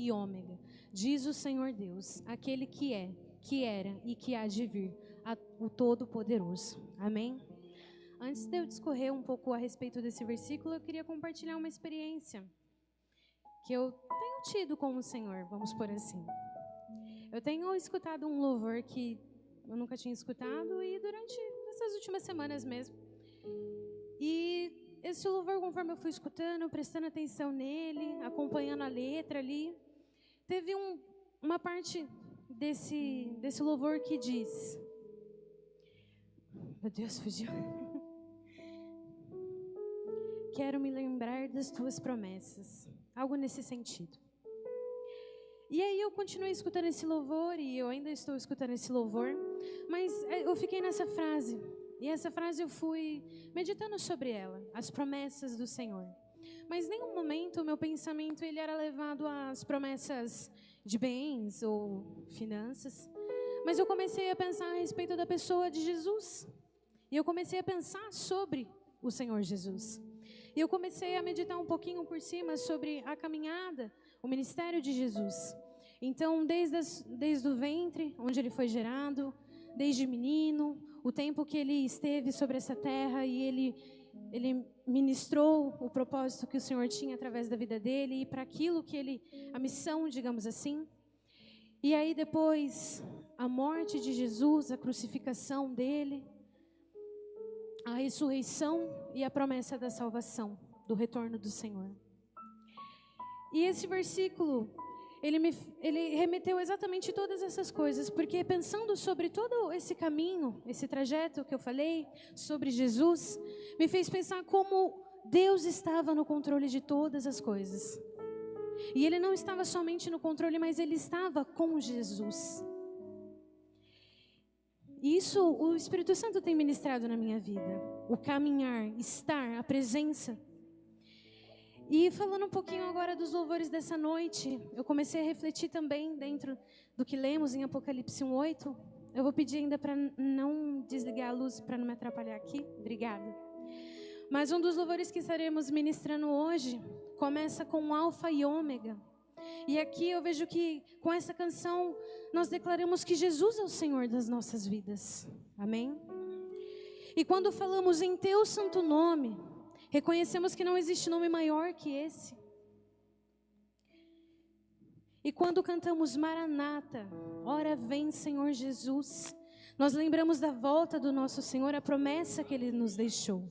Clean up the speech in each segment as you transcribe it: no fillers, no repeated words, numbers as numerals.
e ômega, diz o Senhor Deus, aquele que é, que era e que há de vir, o Todo-Poderoso. Amém? Antes de eu discorrer um pouco a respeito desse versículo, eu queria compartilhar uma experiência que eu tenho tido com o Senhor, vamos por assim. Eu tenho escutado um louvor que eu nunca tinha escutado e durante essas últimas semanas mesmo. E esse louvor, conforme eu fui escutando, prestando atenção nele, acompanhando a letra ali, teve uma parte desse louvor que diz... Meu Deus, fugiu. Quero me lembrar das tuas promessas. Algo nesse sentido. E aí eu continuei escutando esse louvor, e eu ainda estou escutando esse louvor, mas eu fiquei nessa frase, e essa frase eu fui meditando sobre ela, as promessas do Senhor. Mas em nenhum momento o meu pensamento ele era levado às promessas de bens ou finanças, mas eu comecei a pensar a respeito da pessoa de Jesus, e eu comecei a pensar sobre o Senhor Jesus. E eu comecei a meditar um pouquinho por cima sobre a caminhada, o ministério de Jesus. Então, desde o ventre, onde ele foi gerado, desde menino, o tempo que ele esteve sobre essa terra e ele ministrou o propósito que o Senhor tinha através da vida dele e para aquilo que a missão, digamos assim. E aí depois, a morte de Jesus, a crucificação dele, a ressurreição e a promessa da salvação, do retorno do Senhor. E esse versículo, ele remeteu exatamente todas essas coisas, porque pensando sobre todo esse caminho, esse trajeto que eu falei, sobre Jesus, me fez pensar como Deus estava no controle de todas as coisas. E Ele não estava somente no controle, mas Ele estava com Jesus. E isso o Espírito Santo tem ministrado na minha vida. O caminhar, estar, a presença. E falando um pouquinho agora dos louvores dessa noite, eu comecei a refletir também dentro do que lemos em Apocalipse 1:8. Eu vou pedir ainda para não desligar a luz, para não me atrapalhar aqui. Obrigada. Mas um dos louvores que estaremos ministrando hoje começa com Alfa e Ômega. E aqui eu vejo que com essa canção nós declaramos que Jesus é o Senhor das nossas vidas. Amém? E quando falamos em Teu santo nome, reconhecemos que não existe nome maior que esse. E quando cantamos Maranata, ora vem Senhor Jesus, nós lembramos da volta do nosso Senhor, a promessa que Ele nos deixou.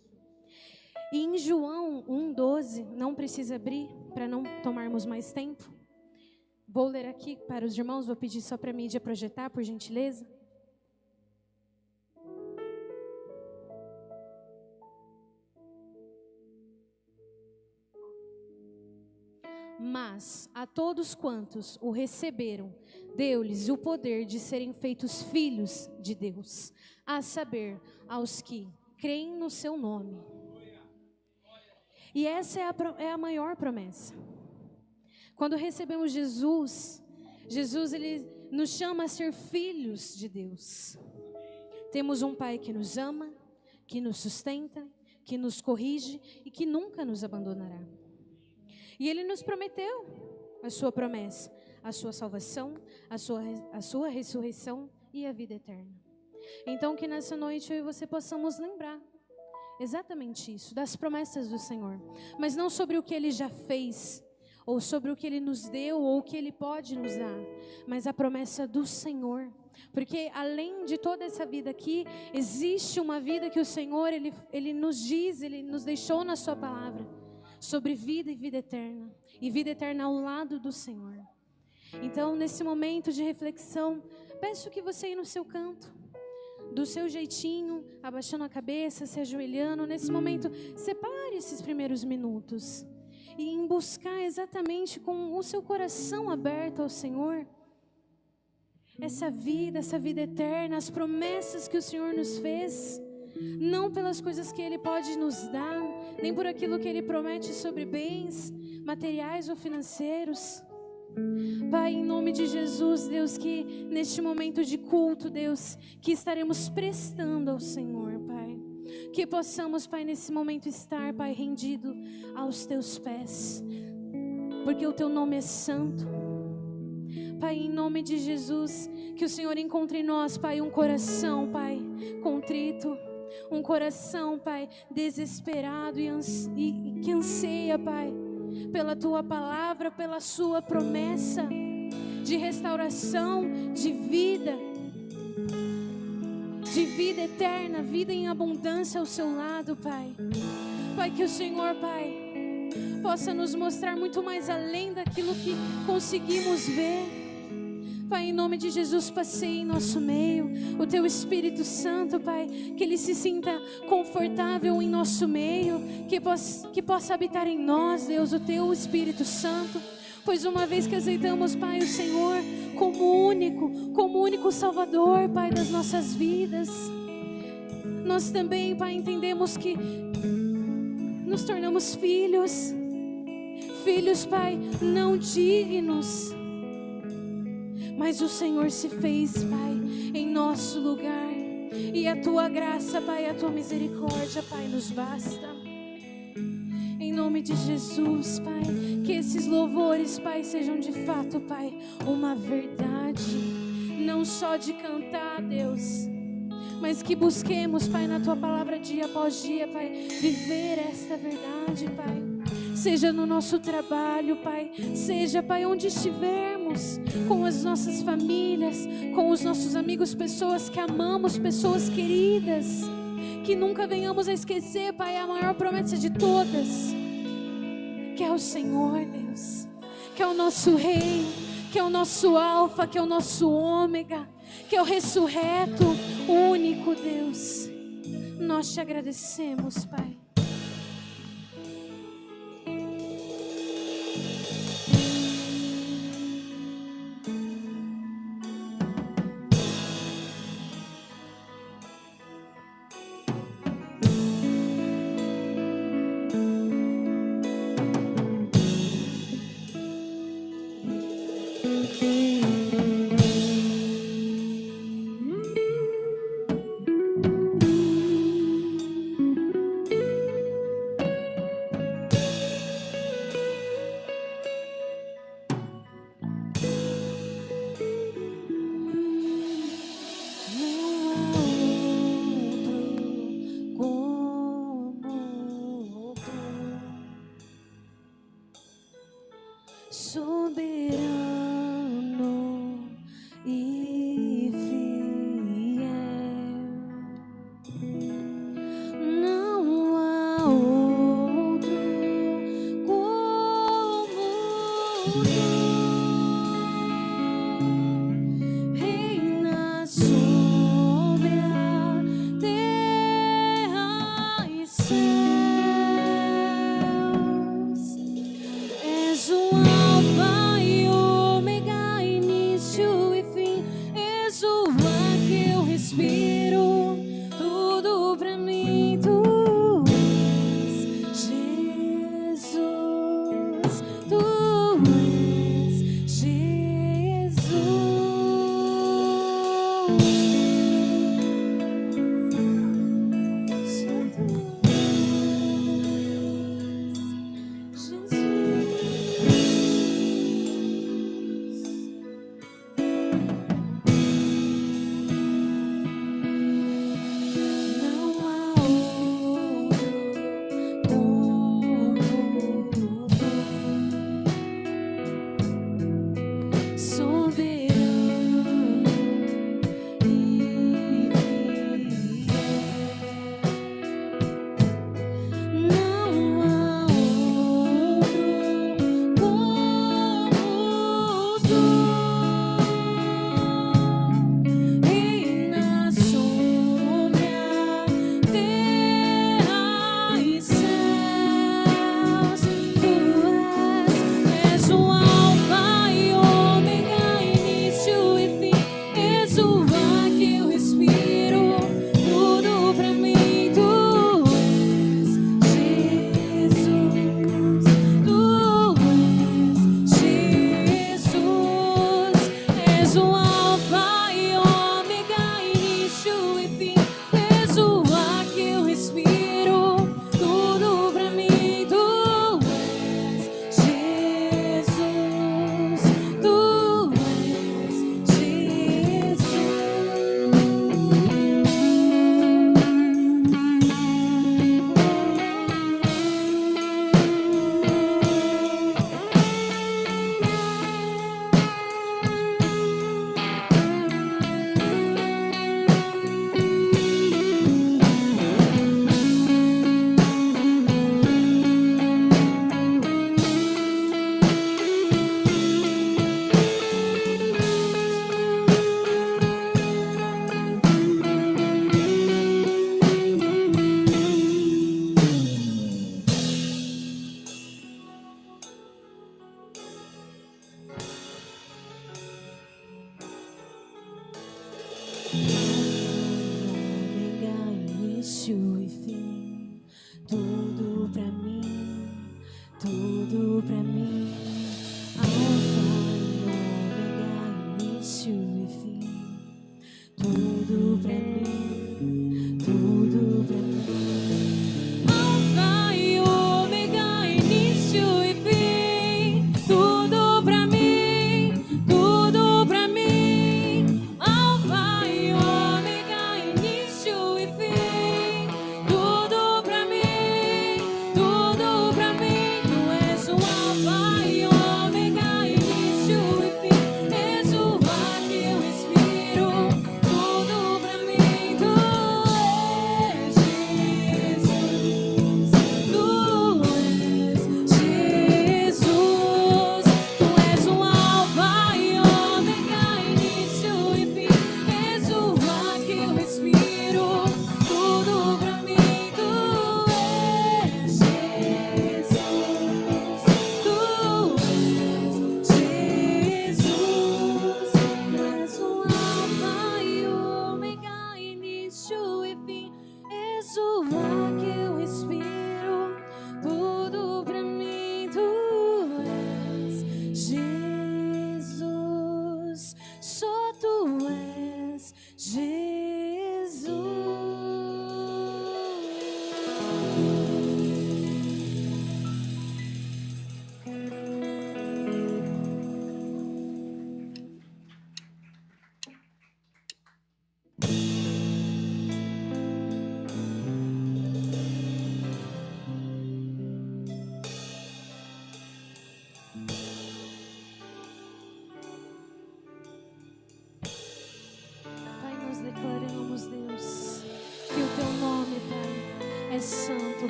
E em João 1:12, não precisa abrir para não tomarmos mais tempo. Vou ler aqui para os irmãos, vou pedir só para a mídia projetar, por gentileza. Mas a todos quantos o receberam, deu-lhes o poder de serem feitos filhos de Deus, a saber, aos que creem no seu nome. E essa é a maior promessa. Quando recebemos Jesus, Ele nos chama a ser filhos de Deus. Temos um Pai que nos ama, que nos sustenta, que nos corrige e que nunca nos abandonará. E Ele nos prometeu a sua promessa, a sua salvação, a sua ressurreição e a vida eterna. Então que nessa noite eu e você possamos lembrar exatamente isso, das promessas do Senhor. Mas não sobre o que Ele já fez, ou sobre o que Ele nos deu, ou o que Ele pode nos dar, mas a promessa do Senhor. Porque além de toda essa vida aqui, existe uma vida que o Senhor, Ele nos diz, Ele nos deixou na sua palavra, sobre vida e vida eterna, e vida eterna ao lado do Senhor. Então, nesse momento de reflexão, peço que você aí no seu canto, do seu jeitinho, abaixando a cabeça, se ajoelhando, nesse momento, separe esses primeiros minutos, e em buscar exatamente com o seu coração aberto ao Senhor, essa vida eterna, as promessas que o Senhor nos fez, não pelas coisas que Ele pode nos dar, nem por aquilo que Ele promete sobre bens materiais ou financeiros. Pai, em nome de Jesus, Deus, que neste momento de culto, Deus, que estaremos prestando ao Senhor, Pai, que possamos, Pai, nesse momento estar, Pai, rendido aos Teus pés, porque o Teu nome é santo, Pai, em nome de Jesus, que o Senhor encontre em nós, Pai, um coração, Pai, contrito, um coração, Pai, desesperado e que anseia, Pai, pela Tua palavra, pela Sua promessa de restauração, de vida eterna, vida em abundância ao Seu lado, Pai. Pai, que o Senhor, Pai, possa nos mostrar muito mais além daquilo que conseguimos ver. Pai, em nome de Jesus, passeie em nosso meio. O Teu Espírito Santo, Pai, que Ele se sinta confortável em nosso meio, que possa habitar em nós, Deus, o Teu Espírito Santo. Pois uma vez que aceitamos, Pai, o Senhor como único Salvador, Pai, das nossas vidas, nós também, Pai, entendemos que nos tornamos filhos, Pai, não dignos, mas o Senhor se fez, Pai, em nosso lugar, e a Tua graça, Pai, a Tua misericórdia, Pai, nos basta. Em nome de Jesus, Pai, que esses louvores, Pai, sejam de fato, Pai, uma verdade, não só de cantar, Deus, mas que busquemos, Pai, na Tua palavra dia após dia, Pai, viver esta verdade, Pai. Seja no nosso trabalho, Pai, seja, Pai, onde estivermos, com as nossas famílias, com os nossos amigos, pessoas que amamos, pessoas queridas, que nunca venhamos a esquecer, Pai, a maior promessa de todas, que é o Senhor, Deus, que é o nosso Rei, que é o nosso Alfa, que é o nosso Ômega, que é o ressurreto, o único Deus. Nós Te agradecemos, Pai. Soberano e fiel, não há outro como Tu. Reina sobre a terra e céus, és o Alfa e Ômega, início e fim, és o ar que eu respiro, tudo pra mim Tu és, Jesus, Tu és,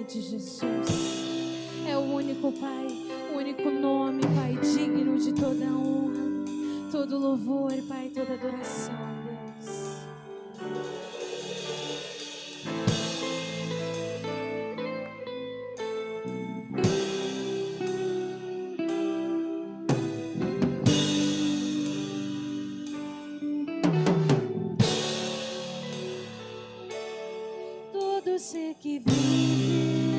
de Jesus. É o único Pai, o único nome, Pai, digno de toda honra, todo louvor, Pai, toda adoração, Deus. Todo ser que vive,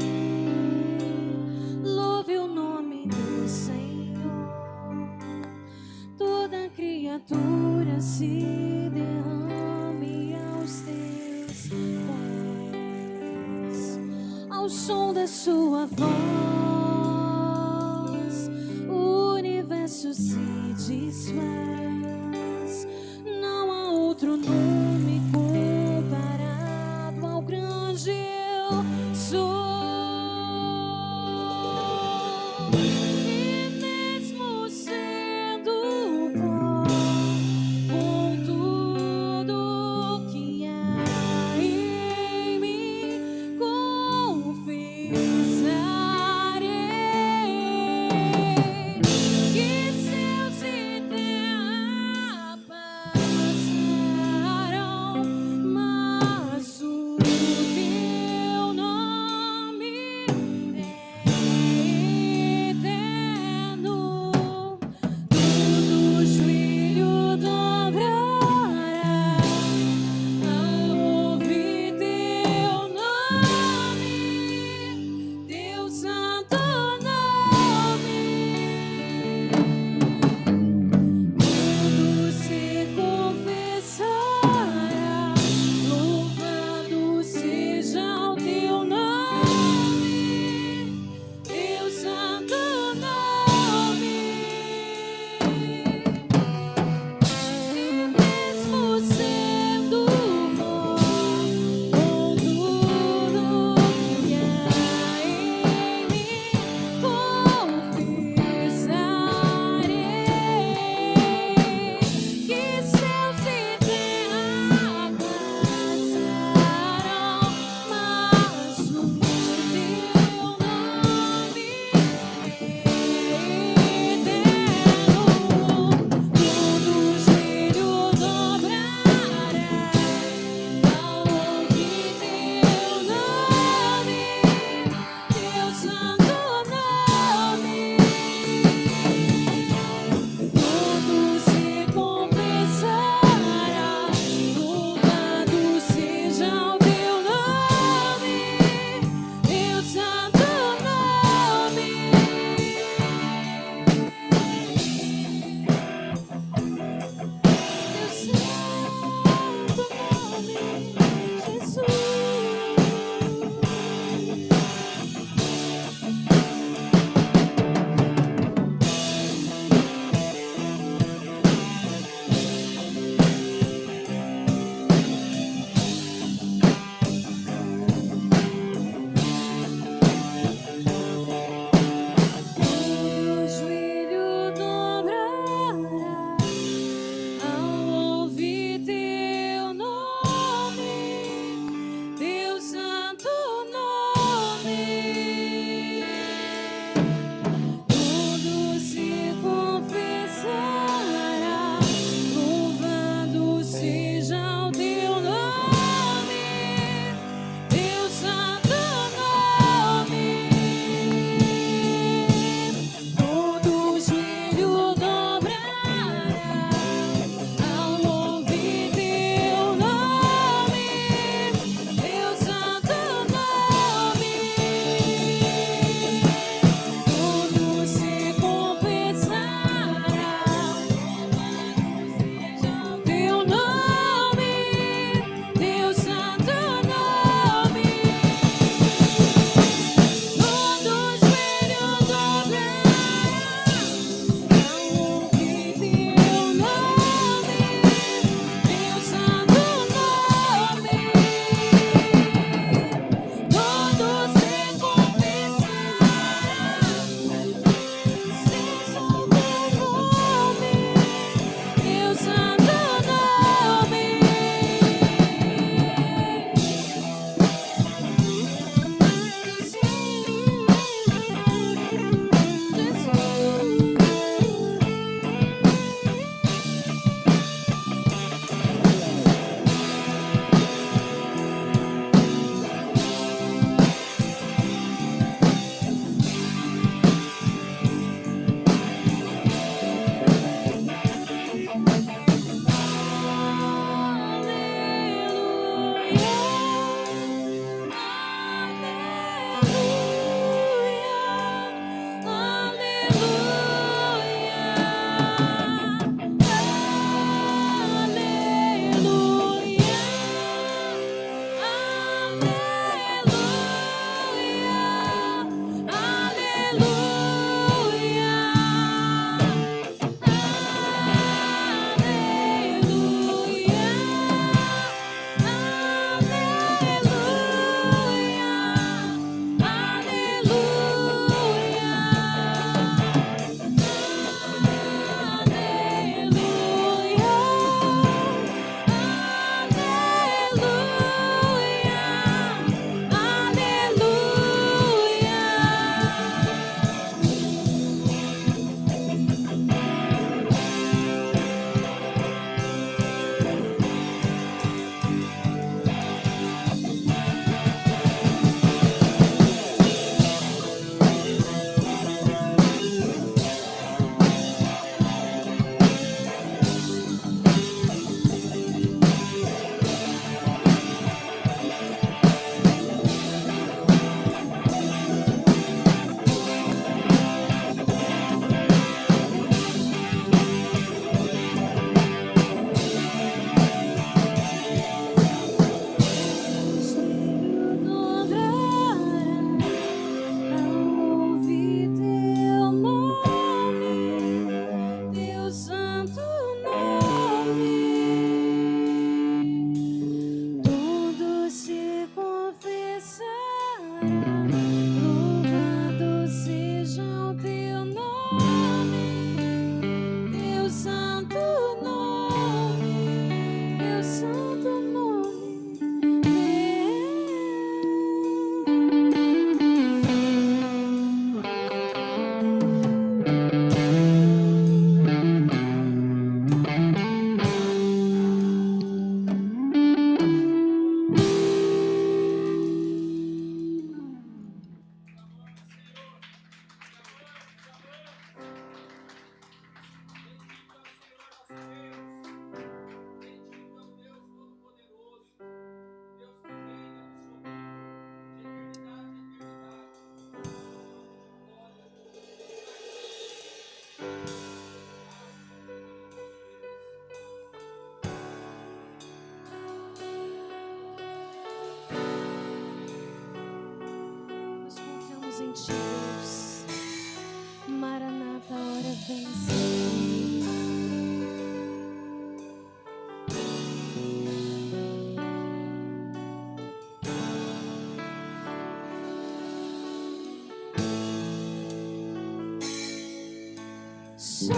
louve o nome do Senhor. Toda criatura se derrame aos teus pés. Ao som da sua voz, o universo se desfaz. Não há outro nome comparado ao grande eu sou. E mesmo sendo pó, com tudo que há em mim, confessarei Só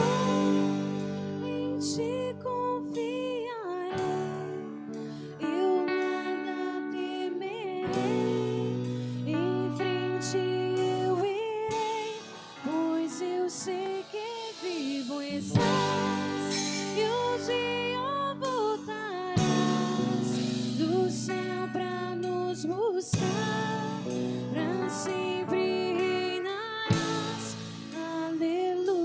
em ti confiarei, eu nada temerei, em frente eu irei, pois eu sei que vivo estás e um dia voltarás do céu pra nos buscar, pra sempre reinarás. Aleluia.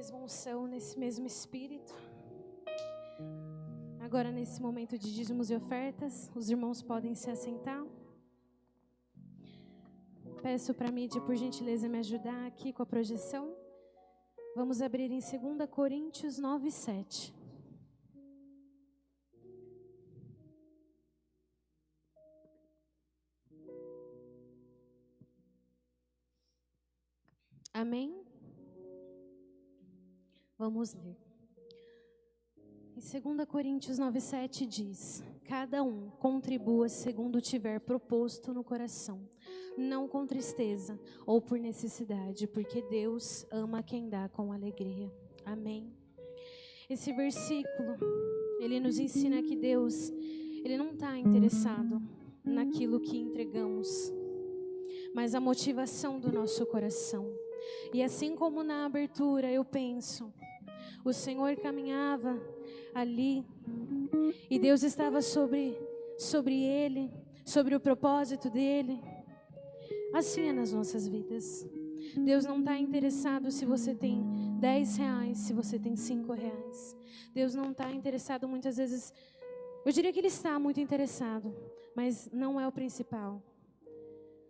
mesma unção, nesse mesmo espírito. Agora, nesse momento de dízimos e ofertas, os irmãos podem se assentar. Peço para a mídia, por gentileza, me ajudar aqui com a projeção. Vamos abrir em 2 Coríntios 9, 7. Amém? Vamos ler. Em 2 Coríntios 9, 7 diz: cada um contribua segundo tiver proposto no coração, não com tristeza ou por necessidade, porque Deus ama quem dá com alegria. Amém? Esse versículo, ele nos ensina que Deus, ele não está interessado naquilo que entregamos, mas a motivação do nosso coração. E assim como na abertura eu penso, o Senhor caminhava ali e Deus estava sobre ele, sobre o propósito dele. Assim é nas nossas vidas. Deus não está interessado se você tem 10 reais, se você tem 5 reais. Deus não está interessado muitas vezes, eu diria que Ele está muito interessado, mas não é o principal.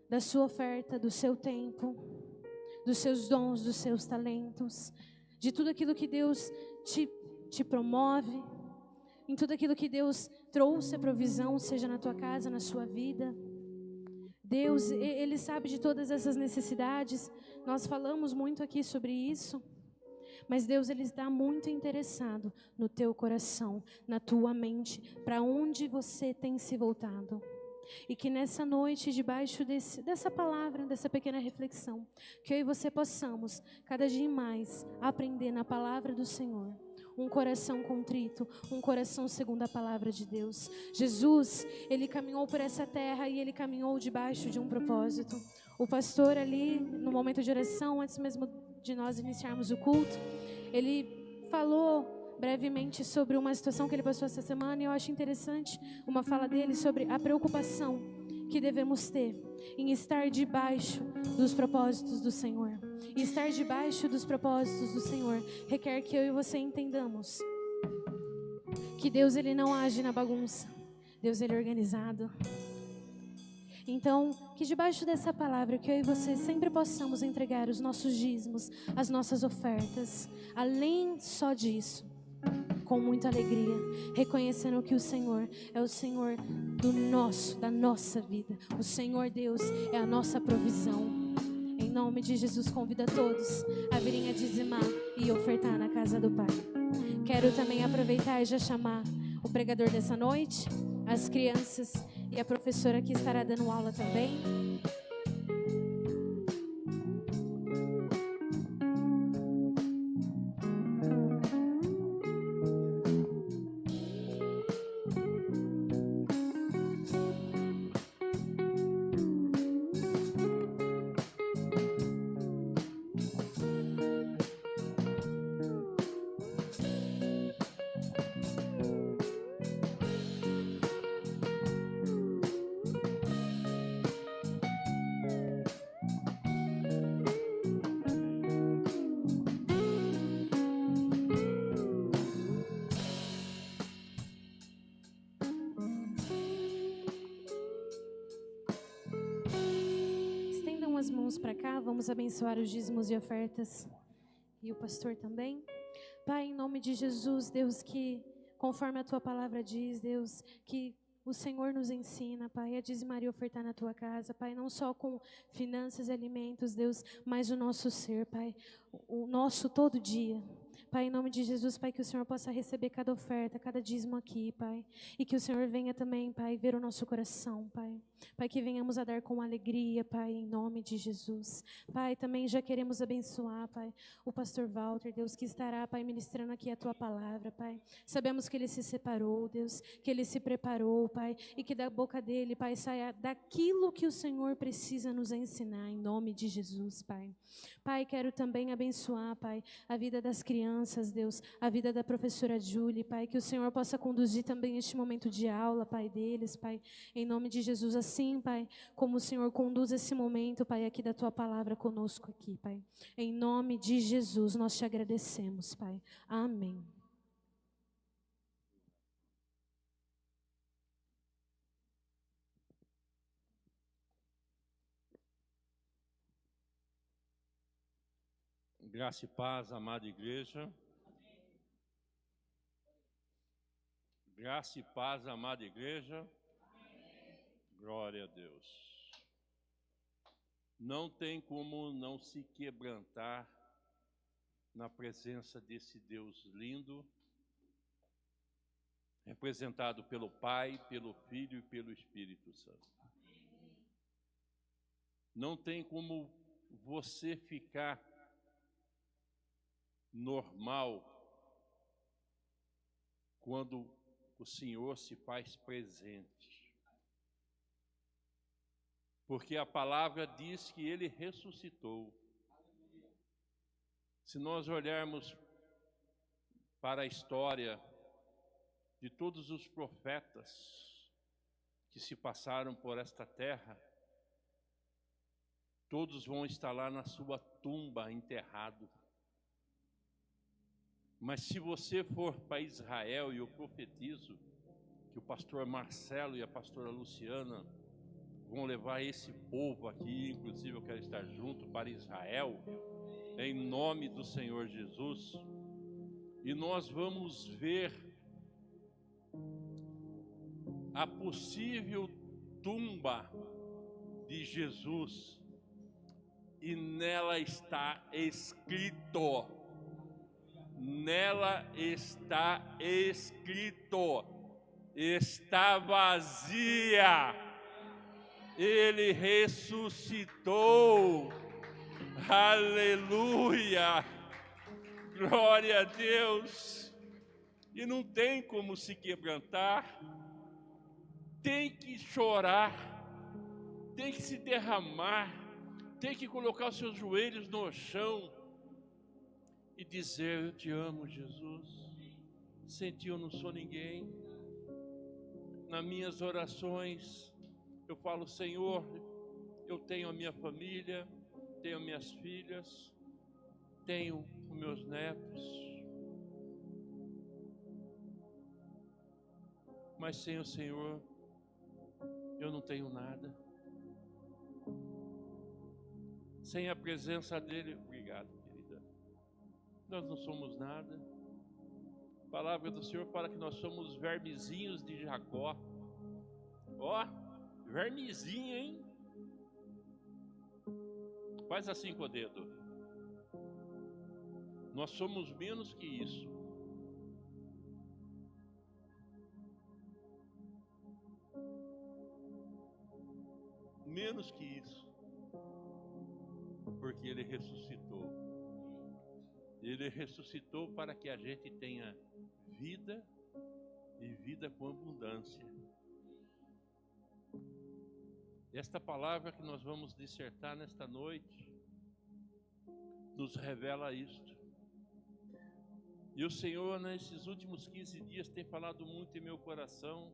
Da sua oferta, do seu tempo, dos seus dons, dos seus talentos, de tudo aquilo que Deus te promove, em tudo aquilo que Deus trouxe a provisão, seja na tua casa, na sua vida. Deus, Ele sabe de todas essas necessidades, nós falamos muito aqui sobre isso, mas Deus, Ele está muito interessado no teu coração, na tua mente, para onde você tem se voltado. E que nessa noite, debaixo dessa palavra, dessa pequena reflexão, que eu e você possamos, cada dia mais, aprender na palavra do Senhor. Um coração contrito, um coração segundo a palavra de Deus. Jesus, Ele caminhou por essa terra e Ele caminhou debaixo de um propósito. O pastor ali, no momento de oração, antes mesmo de nós iniciarmos o culto, ele falou brevemente sobre uma situação que ele passou essa semana, e eu acho interessante uma fala dele sobre a preocupação que devemos ter em estar debaixo dos propósitos do Senhor. E estar debaixo dos propósitos do Senhor requer que eu e você entendamos que Deus, Ele não age na bagunça. Deus, Ele é organizado. Então, que debaixo dessa palavra, que eu e você sempre possamos entregar os nossos dízimos, as nossas ofertas, além só disso, com muita alegria, reconhecendo que o Senhor é o Senhor da nossa vida. O Senhor Deus é a nossa provisão. Em nome de Jesus, convido a todos a virem a dizimar e ofertar na casa do Pai. Quero também aproveitar e já chamar o pregador dessa noite, as crianças e a professora que estará dando aula também. As mãos para cá, vamos abençoar os dízimos e ofertas e o pastor também. Pai, em nome de Jesus, Deus, que conforme a tua palavra diz, Deus, que o Senhor nos ensina, Pai, a dizimar e ofertar na tua casa, Pai, não só com finanças e alimentos, Deus, mas o nosso ser, Pai, o nosso todo dia. Pai, em nome de Jesus, Pai, que o Senhor possa receber cada oferta, cada dízimo aqui, Pai. E que o Senhor venha também, Pai, ver o nosso coração, Pai. Pai, que venhamos a dar com alegria, Pai, em nome de Jesus. Pai, também já queremos abençoar, Pai, o pastor Walter, Deus, que estará, Pai, ministrando aqui a Tua palavra, Pai. Sabemos que ele se separou, Deus, que ele se preparou, Pai, e que da boca dele, Pai, saia daquilo que o Senhor precisa nos ensinar, em nome de Jesus, Pai. Pai, quero também abençoar, Pai, a vida das crianças, crianças, Deus, a vida da professora Julie, Pai, que o Senhor possa conduzir também este momento de aula, Pai, deles, Pai, em nome de Jesus, assim, Pai, como o Senhor conduz esse momento, Pai, aqui da Tua palavra conosco aqui, Pai. Em nome de Jesus, nós te agradecemos, Pai. Amém. Graça e paz, amada igreja. Graça e paz, amada igreja. Glória a Deus. Não tem como não se quebrantar na presença desse Deus lindo, representado pelo Pai, pelo Filho e pelo Espírito Santo. Não tem como você ficar normal quando o Senhor se faz presente. Porque a palavra diz que Ele ressuscitou. Se nós olharmos para a história de todos os profetas que se passaram por esta terra, todos vão estar lá na sua tumba enterrado. Mas se você for para Israel, e eu profetizo que o pastor Marcelo e a pastora Luciana vão levar esse povo aqui, inclusive eu quero estar junto para Israel, em nome do Senhor Jesus, e nós vamos ver a possível tumba de Jesus, e nela está escrito, está vazia, Ele ressuscitou, aleluia, glória a Deus, e não tem como se quebrantar, tem que chorar, tem que se derramar, tem que colocar os seus joelhos no chão e dizer: eu te amo, Jesus, sem ti eu não sou ninguém. Nas minhas orações eu falo: Senhor, eu tenho a minha família, tenho minhas filhas, tenho os meus netos, mas sem o Senhor eu não tenho nada. Sem a presença dEle, obrigado, querida, nós não somos nada. A palavra do Senhor fala que nós somos vermezinhos de Jacó. Ó, vermezinho, hein? Faz assim com o dedo. Nós somos menos que isso. Menos que isso. Porque Ele ressuscitou. Ele ressuscitou para que a gente tenha vida e vida com abundância. Esta palavra que nós vamos dissertar nesta noite nos revela isto. E o Senhor, nesses últimos 15 dias, tem falado muito em meu coração,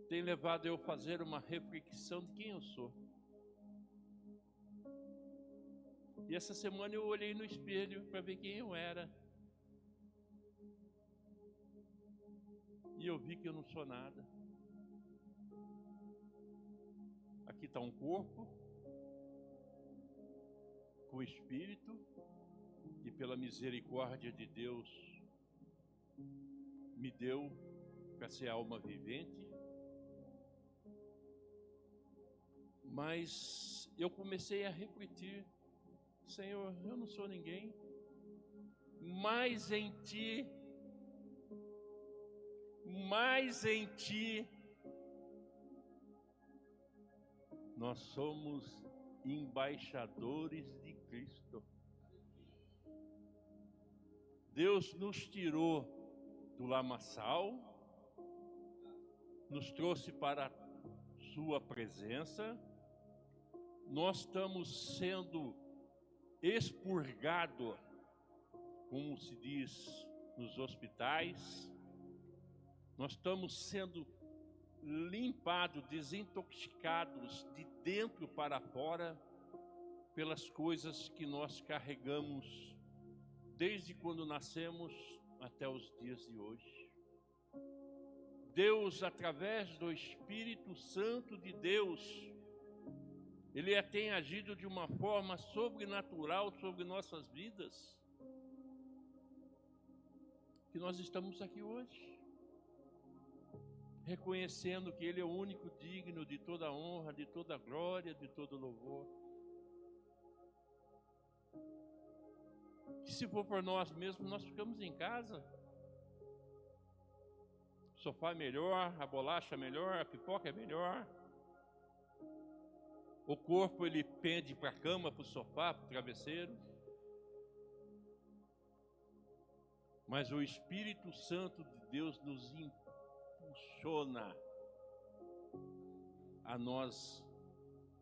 tem levado eu a fazer uma reflexão de quem eu sou. E essa semana eu olhei no espelho para ver quem eu era. E eu vi que eu não sou nada. Aqui está um corpo, com espírito, e pela misericórdia de Deus me deu para ser alma vivente. Mas eu comecei a refletir: Senhor, eu não sou ninguém, mas em Ti nós somos embaixadores de Cristo. Deus nos tirou do lamaçal, nos trouxe para a Sua presença. Nós estamos sendo expurgados como se diz nos hospitais, nós estamos sendo limpados, desintoxicados de dentro para fora pelas coisas que nós carregamos desde quando nascemos até os dias de hoje. Deus, através do Espírito Santo de Deus, Ele tem agido de uma forma sobrenatural sobre nossas vidas, que nós estamos aqui hoje, reconhecendo que Ele é o único digno de toda honra, de toda glória, de todo louvor. Que se for por nós mesmos, nós ficamos em casa. O sofá é melhor, a bolacha é melhor, a pipoca é melhor. O corpo ele pende para a cama, para o sofá, para o travesseiro. Mas o Espírito Santo de Deus nos impulsiona a nós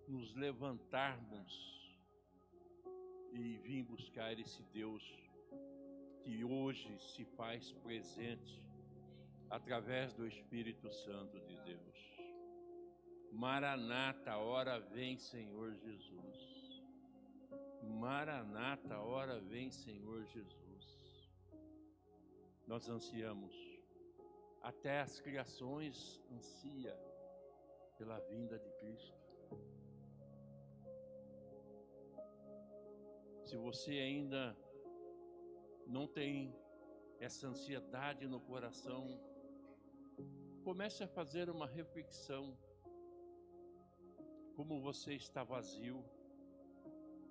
nos levantarmos e vir buscar esse Deus que hoje se faz presente através do Espírito Santo de Deus. Maranata, hora vem, Senhor Jesus. Maranata, hora vem, Senhor Jesus. Nós ansiamos, até as criações ansia pela vinda de Cristo. Se você ainda não tem essa ansiedade no coração, comece a fazer uma reflexão. Como você está vazio,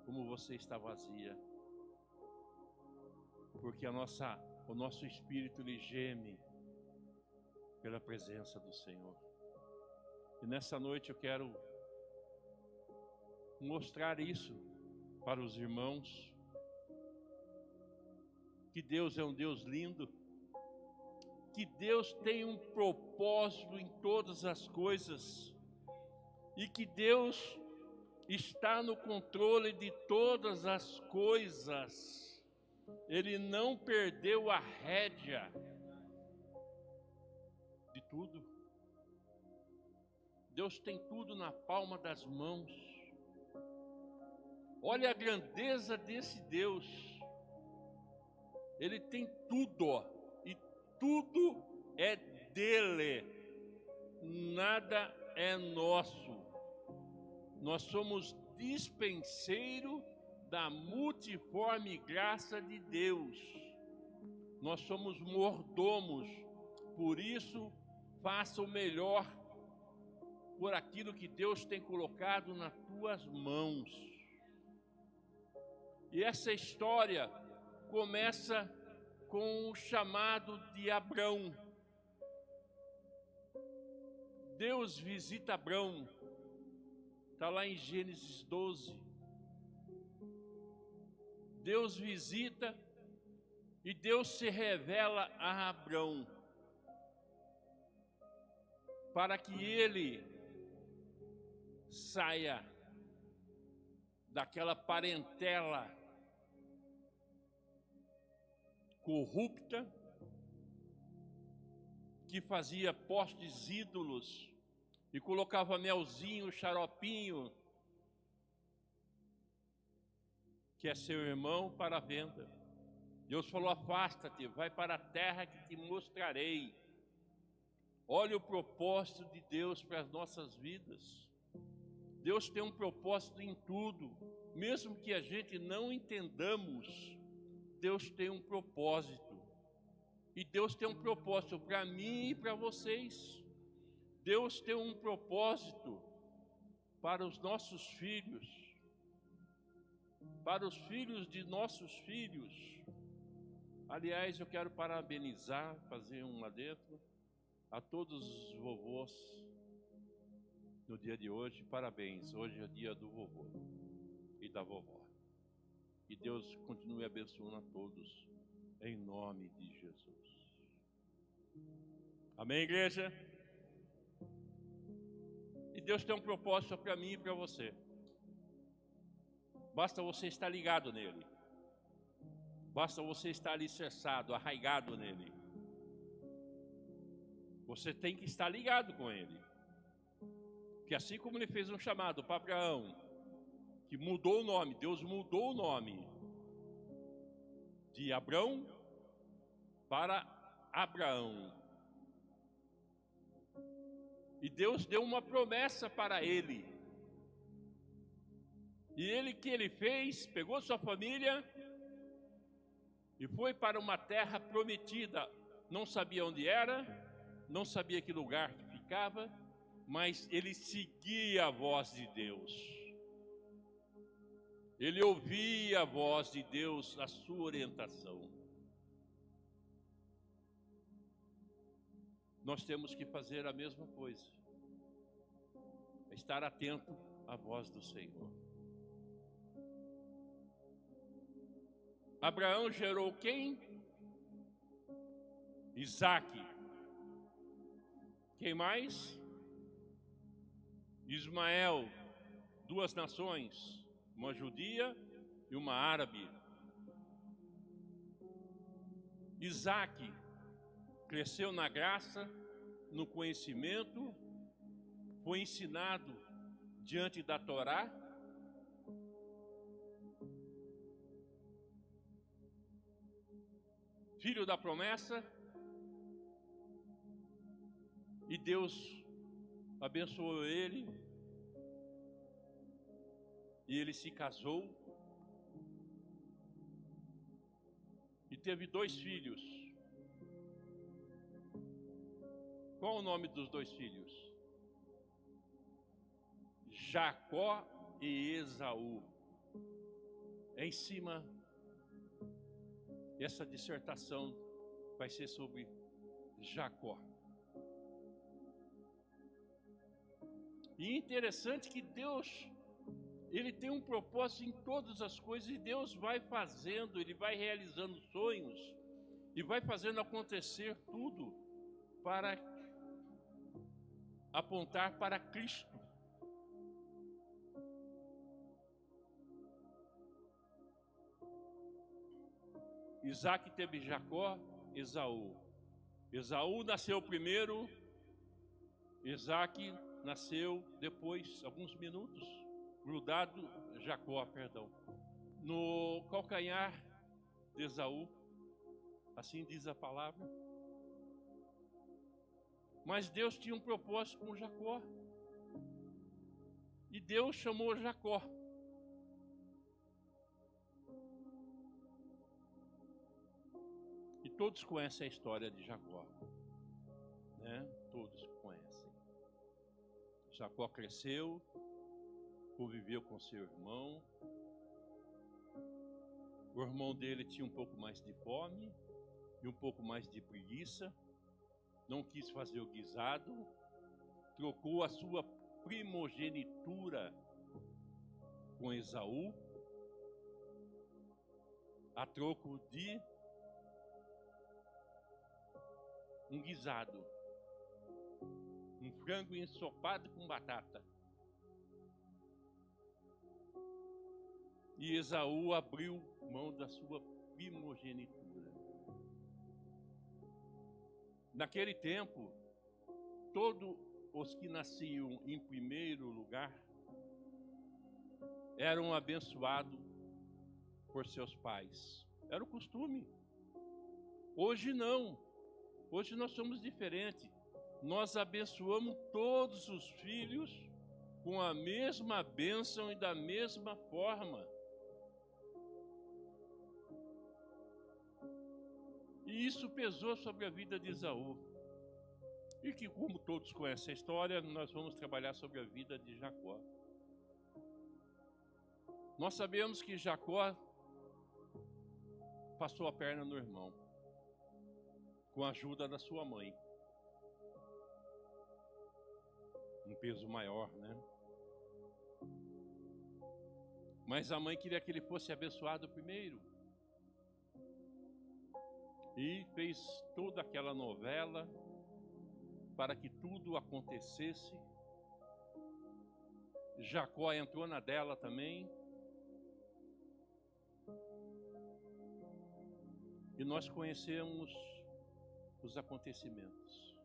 como você está vazia. Porque o nosso espírito ele geme pela presença do Senhor. E nessa noite eu quero mostrar isso para os irmãos, que Deus é um Deus lindo, que Deus tem um propósito em todas as coisas, e que Deus está no controle de todas as coisas. Ele não perdeu a rédea de tudo. Deus tem tudo na palma das mãos. Olha a grandeza desse Deus. Ele tem tudo, e tudo é dele. Nada é nosso. Nós somos dispenseiro da multiforme graça de Deus. Nós somos mordomos. Por isso, faça o melhor por aquilo que Deus tem colocado nas tuas mãos. E essa história começa com o chamado de Abrão. Deus visita Abrão. Está lá em Gênesis 12. Deus visita e Deus se revela a Abrão para que ele saia daquela parentela corrupta que fazia postes ídolos e colocava melzinho, xaropinho, que é seu irmão, para a venda. Deus falou: afasta-te, vai para a terra que te mostrarei. Olha o propósito de Deus para as nossas vidas. Deus tem um propósito em tudo, mesmo que a gente não entendamos. Deus tem um propósito, e Deus tem um propósito para mim e para vocês. Deus tem um propósito para os nossos filhos, para os filhos de nossos filhos. Aliás, eu quero parabenizar, fazer um adendo a todos os vovôs no dia de hoje. Parabéns, hoje é o dia do vovô e da vovó. E Deus continue abençoando a todos, em nome de Jesus. Amém, igreja? E Deus tem um propósito para mim e para você. Basta você estar ligado nele. Basta você estar alicerçado, arraigado nele. Você tem que estar ligado com ele. Que assim como ele fez um chamado para Abraão, que mudou o nome, Deus mudou o nome de Abrão para Abraão. E Deus deu uma promessa para ele. E ele que ele fez, pegou sua família e foi para uma terra prometida. Não sabia onde era, não sabia que lugar que ficava, mas ele seguia a voz de Deus. Ele ouvia a voz de Deus, a sua orientação. Nós temos que fazer a mesma coisa. Estar atento à voz do Senhor. Abraão gerou quem? Isaque. Quem mais? Ismael. 2 nações, uma judia e uma árabe. Isaque cresceu na graça, no conhecimento, foi ensinado diante da Torá. Filho da promessa. E Deus abençoou ele. E ele se casou. E teve 2 filhos. Qual o nome dos 2 filhos? Jacó e Esaú. É em cima. Essa dissertação vai ser sobre Jacó. E interessante que Deus, Ele tem um propósito em todas as coisas, e Deus vai fazendo, Ele vai realizando sonhos, e vai fazendo acontecer tudo para apontar para Cristo. Isaque teve Jacó, Esaú. Esaú nasceu primeiro, Isaque nasceu depois, alguns minutos, grudado, Jacó, perdão, no calcanhar de Esaú, assim diz a palavra. Mas Deus tinha um propósito com Jacó, e Deus chamou Jacó. E todos conhecem a história de Jacó, né? Todos conhecem. Jacó cresceu, conviveu com seu irmão. O irmão dele tinha um pouco mais de fome e um pouco mais de preguiça. Não quis fazer o guisado, trocou a sua primogenitura com Esaú, a troco de um guisado, um frango ensopado com batata. E Esaú abriu mão da sua primogenitura. Naquele tempo, todos os que nasciam em primeiro lugar eram abençoados por seus pais. Era o costume. Hoje não. Hoje nós somos diferentes. Nós abençoamos todos os filhos com a mesma bênção e da mesma forma. E isso pesou sobre a vida de Esaú. E que, como todos conhecem a história, nós vamos trabalhar sobre a vida de Jacó. Nós sabemos que Jacó passou a perna no irmão, com a ajuda da sua mãe. Um peso maior, né? Mas a mãe queria que ele fosse abençoado primeiro. E fez toda aquela novela para que tudo acontecesse. Jacó entrou na dela também. E nós conhecemos os acontecimentos.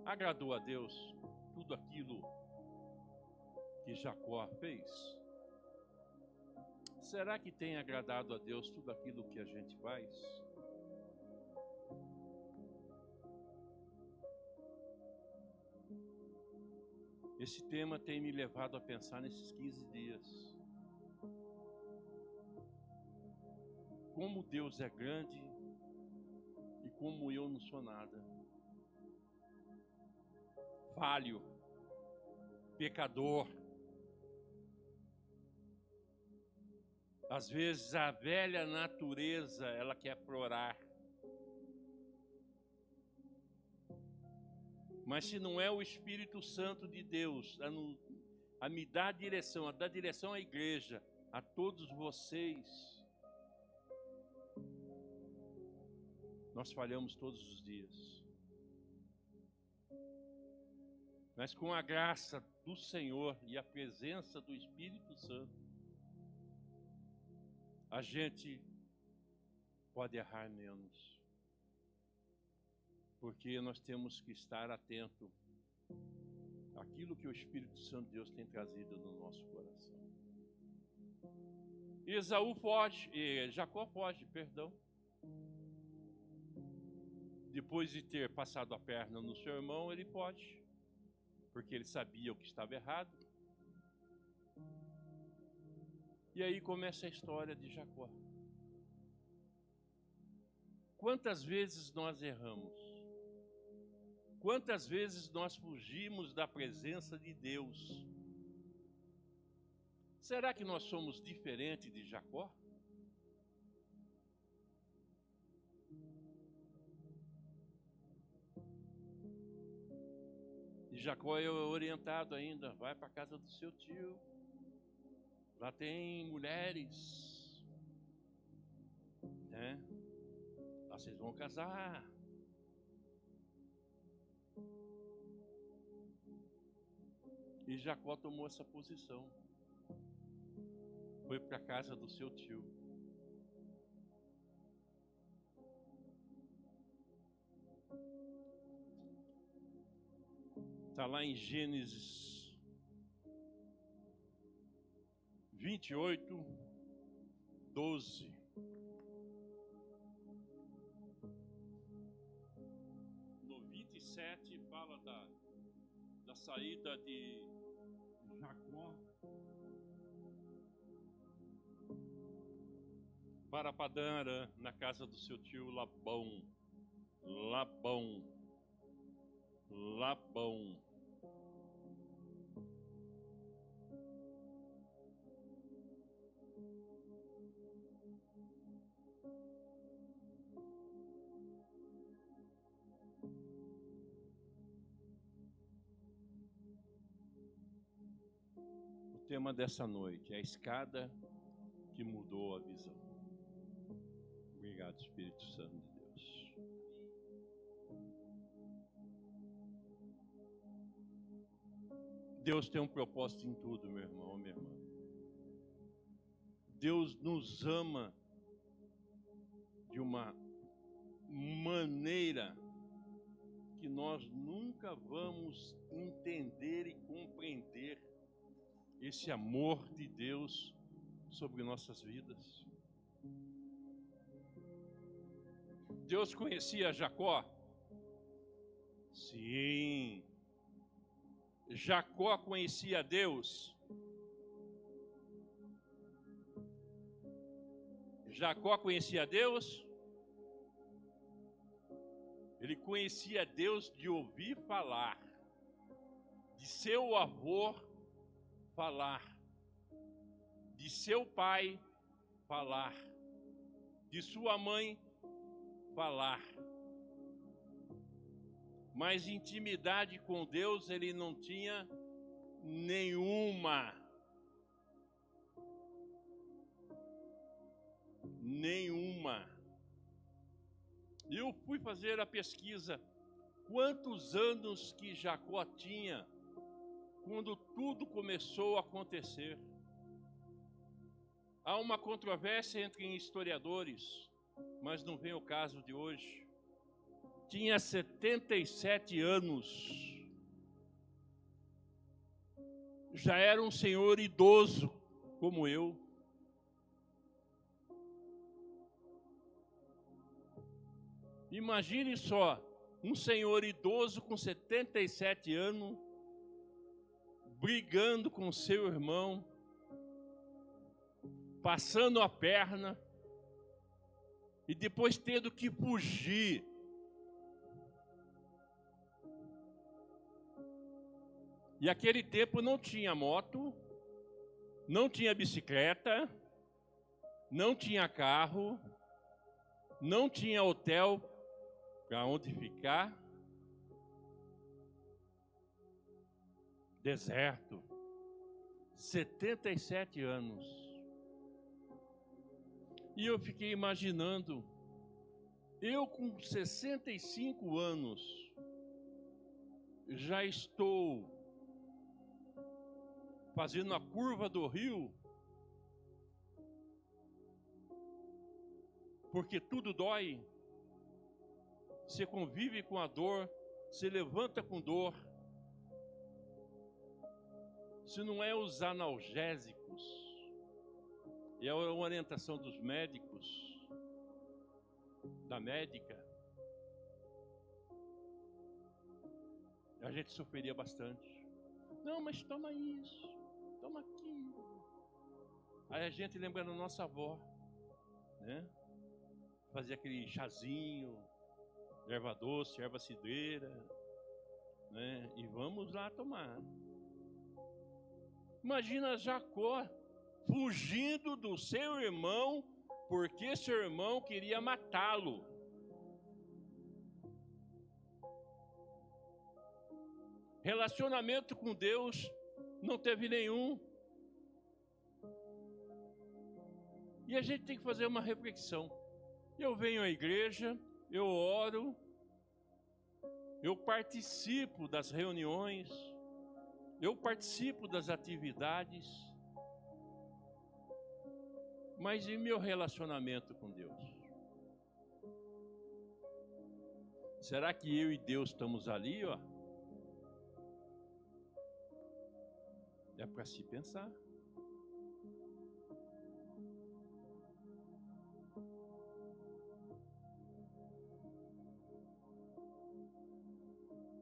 Agradou a Deus tudo aquilo que Jacó fez? Será que tem agradado a Deus tudo aquilo que a gente faz? Esse tema tem me levado a pensar nesses 15 dias. Como Deus é grande e como eu não sou nada. Falho, pecador. Às vezes a velha natureza, ela quer plorar. Mas se não é o Espírito Santo de Deus a me dar direção, a dar direção à igreja, a todos vocês, nós falhamos todos os dias. Mas com a graça do Senhor e a presença do Espírito Santo, a gente pode errar menos. Porque nós temos que estar atento àquilo que o Espírito Santo de Deus tem trazido no nosso coração. Jacó pode, perdão. Depois de ter passado a perna no seu irmão, ele pode, porque ele sabia o que estava errado. E aí começa a história de Jacó. Quantas vezes nós erramos? Quantas vezes nós fugimos da presença de Deus? Será que nós somos diferentes de Jacó? E Jacó é orientado ainda, vai para a casa do seu tio. Lá tem mulheres, né? Lá vocês vão casar. E Jacó tomou essa posição. Foi para a casa do seu tio. Está lá em Gênesis 28, 12. No 27 fala da saída de Jacó para Padã Arã, na casa do seu tio Labão. O tema dessa noite é a escada que mudou a visão. Obrigado, Espírito Santo de Deus. Deus tem um propósito em tudo, meu irmão, minha irmã. Deus nos ama de uma maneira que nós nunca vamos entender e compreender esse amor de Deus sobre nossas vidas. Deus conhecia Jacó? Sim. Jacó conhecia Deus? Jacó conhecia Deus? Ele conhecia Deus de ouvir falar, de seu avô falar, de seu pai falar, de sua mãe falar. Mas intimidade com Deus ele não tinha nenhuma. Eu fui fazer a pesquisa, quantos anos que Jacó tinha quando tudo começou a acontecer. Há uma controvérsia entre historiadores, mas não vem o caso de hoje. Tinha 77 anos. Já era um senhor idoso, como eu. Imagine só, um senhor idoso com 77 anos, brigando com seu irmão, passando a perna, e depois tendo que fugir. E aquele tempo não tinha moto, não tinha bicicleta, não tinha carro, não tinha hotel para onde ficar. Deserto. 77 anos. E eu fiquei imaginando, eu com 65 anos, já estou fazendo a curva do rio, porque tudo dói. Você convive com a dor, se levanta com dor. Se não é os analgésicos, é a orientação dos médicos, da médica, a gente sofreria bastante. Não, mas toma isso, toma aquilo. Aí a gente lembra da nossa avó, né? Fazia aquele chazinho, erva doce, erva cidreira, né? E vamos lá tomar. Imagina Jacó fugindo do seu irmão, porque seu irmão queria matá-lo. Relacionamento com Deus não teve nenhum. E a gente tem que fazer uma reflexão. Eu venho à igreja, eu oro, eu participo das reuniões, eu participo das atividades, mas e meu relacionamento com Deus? Será que eu e Deus estamos ali, ó? É para se pensar.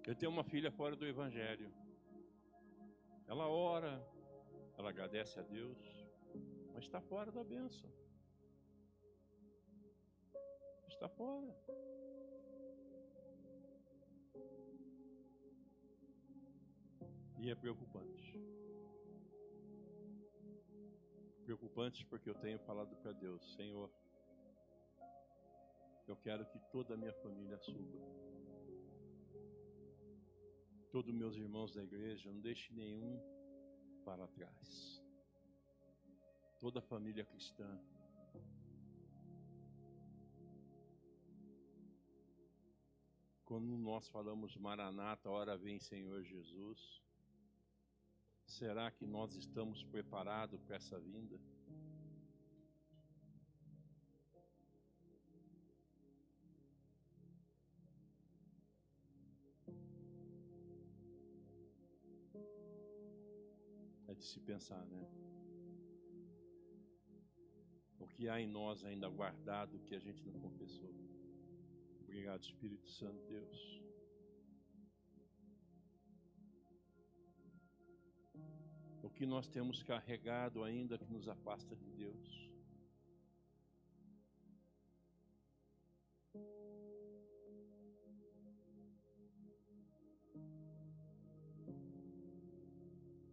Eu tenho uma filha fora do Evangelho. Ela ora, ela agradece a Deus, mas está fora da bênção. Está fora. E é preocupante. Preocupante porque eu tenho falado para Deus: Senhor, eu quero que toda a minha família suba. Todos meus irmãos da igreja, não deixe nenhum para trás. Toda a família cristã. Quando nós falamos Maranata, ora vem Senhor Jesus, será que nós estamos preparados para essa vinda? É de se pensar, né? O que há em nós ainda guardado que a gente não confessou. Obrigado, Espírito Santo, Deus. O que nós temos carregado ainda que nos afasta de Deus.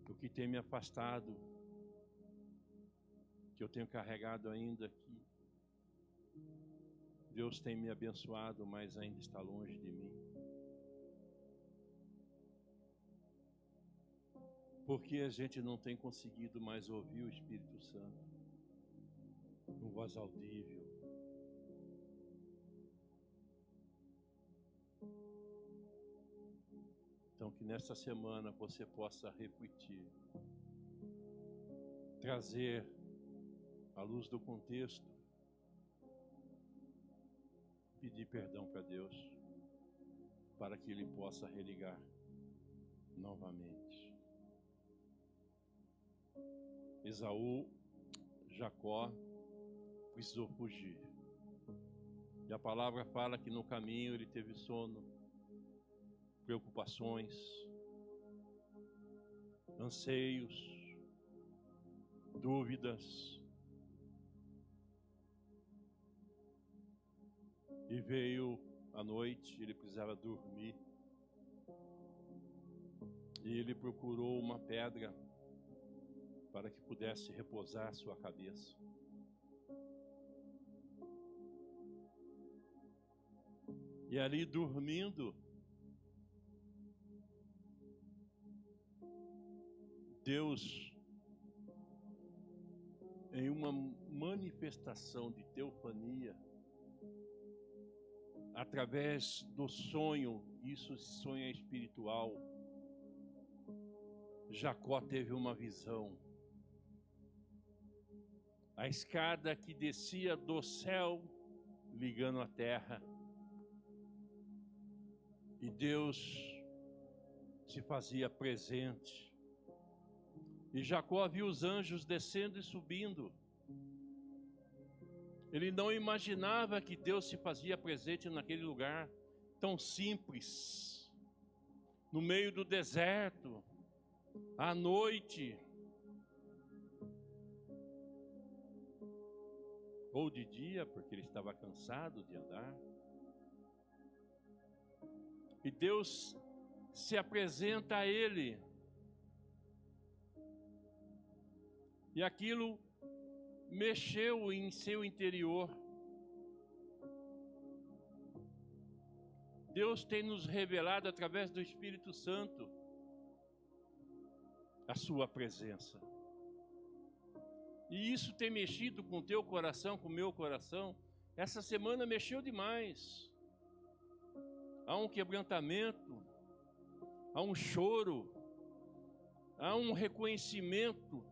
O que tem me afastado, que eu tenho carregado ainda aqui. Deus tem me abençoado, mas ainda está longe de mim. Porque a gente não tem conseguido mais ouvir o Espírito Santo com voz audível. Então que nesta semana você possa refletir, trazer à luz do contexto, pedir perdão para Deus, para que Ele possa religar novamente. Jacó precisou fugir. E a palavra fala que no caminho ele teve sono, preocupações, anseios, dúvidas. E veio a noite, ele precisava dormir. E ele procurou uma pedra para que pudesse repousar sua cabeça. E ali dormindo, Deus, em uma manifestação de teofania, através do sonho, isso sonho é espiritual, Jacó teve uma visão. A escada que descia do céu, ligando a terra. E Deus se fazia presente. E Jacó viu os anjos descendo e subindo. Ele não imaginava que Deus se fazia presente naquele lugar tão simples, no meio do deserto, à noite, ou de dia, porque ele estava cansado de andar. E Deus se apresenta a ele. E aquilo mexeu em seu interior. Deus tem nos revelado através do Espírito Santo a sua presença. E isso tem mexido com o teu coração, com o meu coração. Essa semana mexeu demais. Há um quebrantamento, há um choro, há um reconhecimento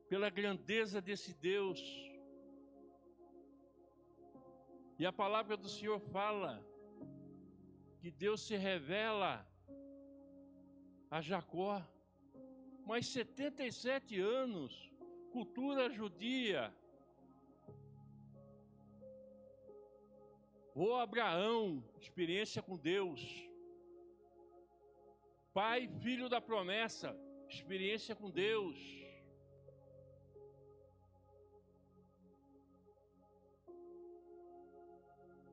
pela grandeza desse Deus. E a palavra do Senhor fala que Deus se revela a Jacó. Mas 77 anos, cultura judia. Ou Abraão, experiência com Deus. Pai, filho da promessa, experiência com Deus.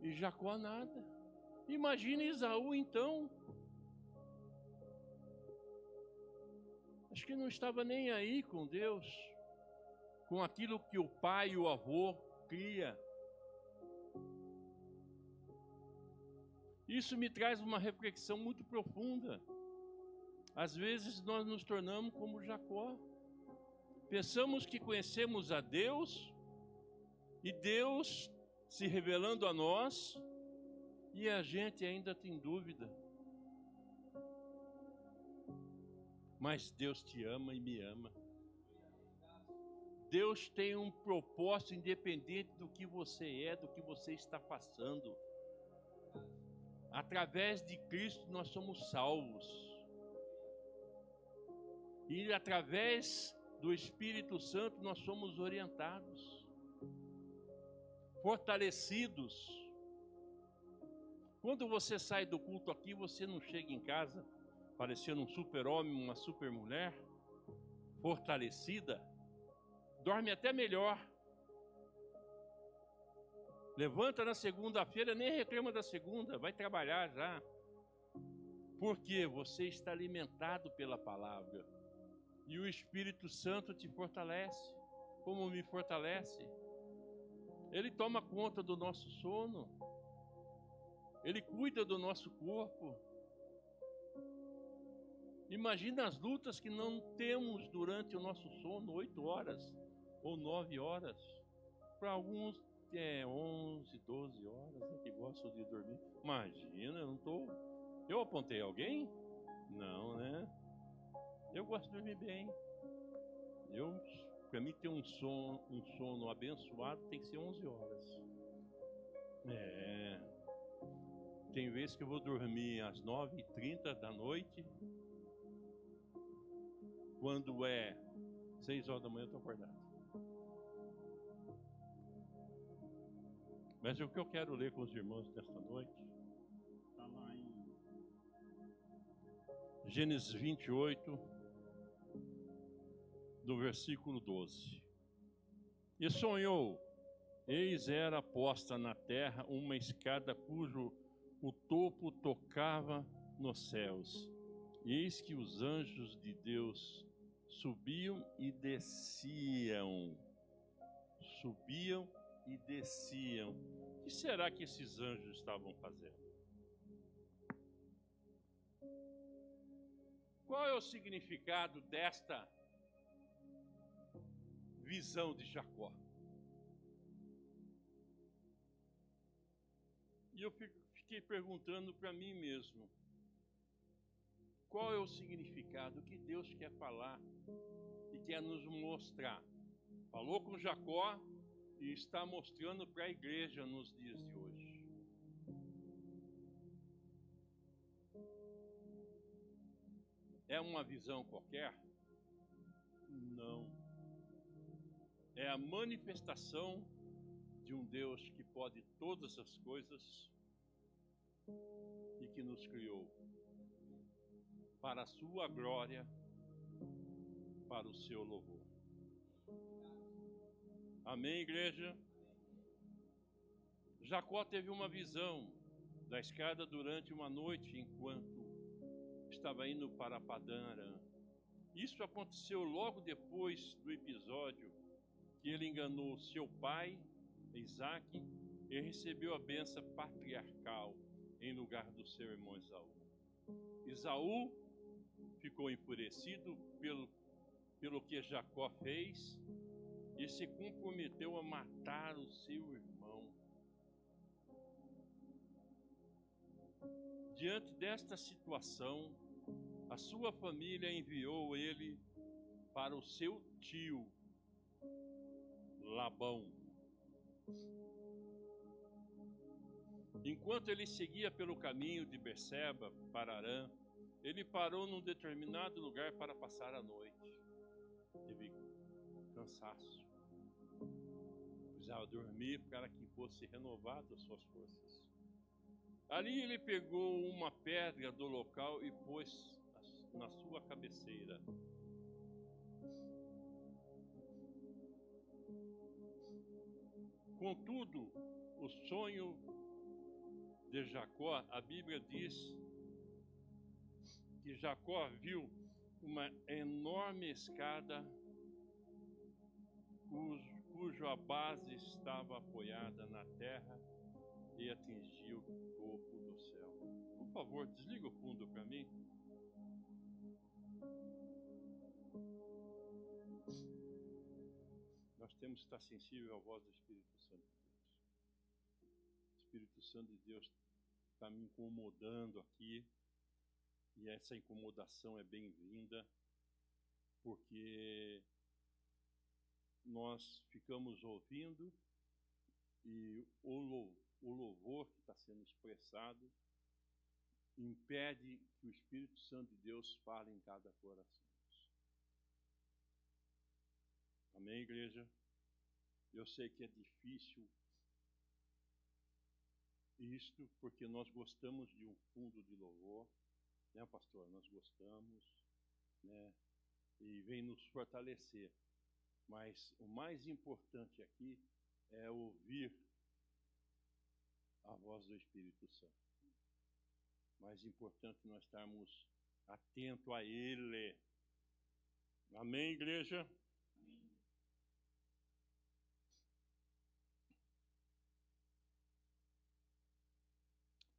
E Jacó nada. Imagina Esaú então. Acho que não estava nem aí com Deus, com aquilo que o pai e o avô cria. Isso me traz uma reflexão muito profunda. Às vezes nós nos tornamos como Jacó. Pensamos que conhecemos a Deus, e Deus se revelando a nós, e a gente ainda tem dúvida. Mas Deus te ama e me ama. Deus tem um propósito independente do que você é, do que você está passando. Através de Cristo nós somos salvos. E através do Espírito Santo nós somos orientados, fortalecidos. Quando você sai do culto aqui, você não chega em casa parecendo um super-homem, uma super-mulher, fortalecida, dorme até melhor. Levanta na segunda-feira, nem reclama da segunda, vai trabalhar já. Porque você está alimentado pela palavra. E o Espírito Santo te fortalece, como me fortalece. Ele toma conta do nosso sono. Ele cuida do nosso corpo. Imagina as lutas que não temos durante o nosso sono, 8 horas ou 9 horas. Para alguns é 11, 12 horas, né, que gostam de dormir. Imagina, eu apontei alguém? Não, né? Eu gosto de dormir bem. Para mim ter um sono abençoado tem que ser 11 horas. Tem vezes que eu vou dormir às 9h30 da noite. Quando é 6 horas da manhã eu estou acordado. Mas o que eu quero ler com os irmãos nesta noite está lá em Gênesis 28, do versículo 12. E sonhou, eis era posta na terra uma escada cujo o topo tocava nos céus. Eis que os anjos de Deus subiam e desciam. Subiam e desciam. O que será que esses anjos estavam fazendo? Qual é o significado desta visão de Jacó? E eu fiquei perguntando para mim mesmo, qual é o significado que Deus quer falar e quer nos mostrar? Falou com Jacó e está mostrando para a igreja nos dias de hoje. É uma visão qualquer? Não. É a manifestação de um Deus que pode todas as coisas e que nos criou para a sua glória, para o seu louvor. Amém, igreja? Jacó teve uma visão da escada durante uma noite enquanto estava indo para Padã Arã. Isso aconteceu logo depois do episódio que ele enganou seu pai, Isaque, e recebeu a bênção patriarcal em lugar do seu irmão Esaú. Esaú ficou enfurecido pelo que Jacó fez e se comprometeu a matar o seu irmão. Diante desta situação, a sua família enviou ele para o seu tio Labão. Enquanto ele seguia pelo caminho de Berseba para Arã, ele parou num determinado lugar para passar a noite. Teve cansaço. Precisava dormir para que fosse renovado as suas forças. Ali ele pegou uma pedra do local e pôs na sua cabeceira. Contudo, o sonho de Jacó, a Bíblia diz que Jacó viu uma enorme escada cuja base estava apoiada na terra e atingia o topo do céu. Por favor, desliga o fundo para mim. Nós temos que estar sensível à voz do Espírito Santo de Deus. O Espírito Santo de Deus está me incomodando aqui, e essa incomodação é bem-vinda, porque nós ficamos ouvindo e o louvor que está sendo expressado impede que o Espírito Santo de Deus fale em cada coração. Amém, igreja? Eu sei que é difícil isto, porque nós gostamos de um fundo de louvor, né, pastor? Nós gostamos, né? E vem nos fortalecer. Mas o mais importante aqui é ouvir a voz do Espírito Santo. Mais importante nós estarmos atentos a Ele. Amém, igreja? Amém.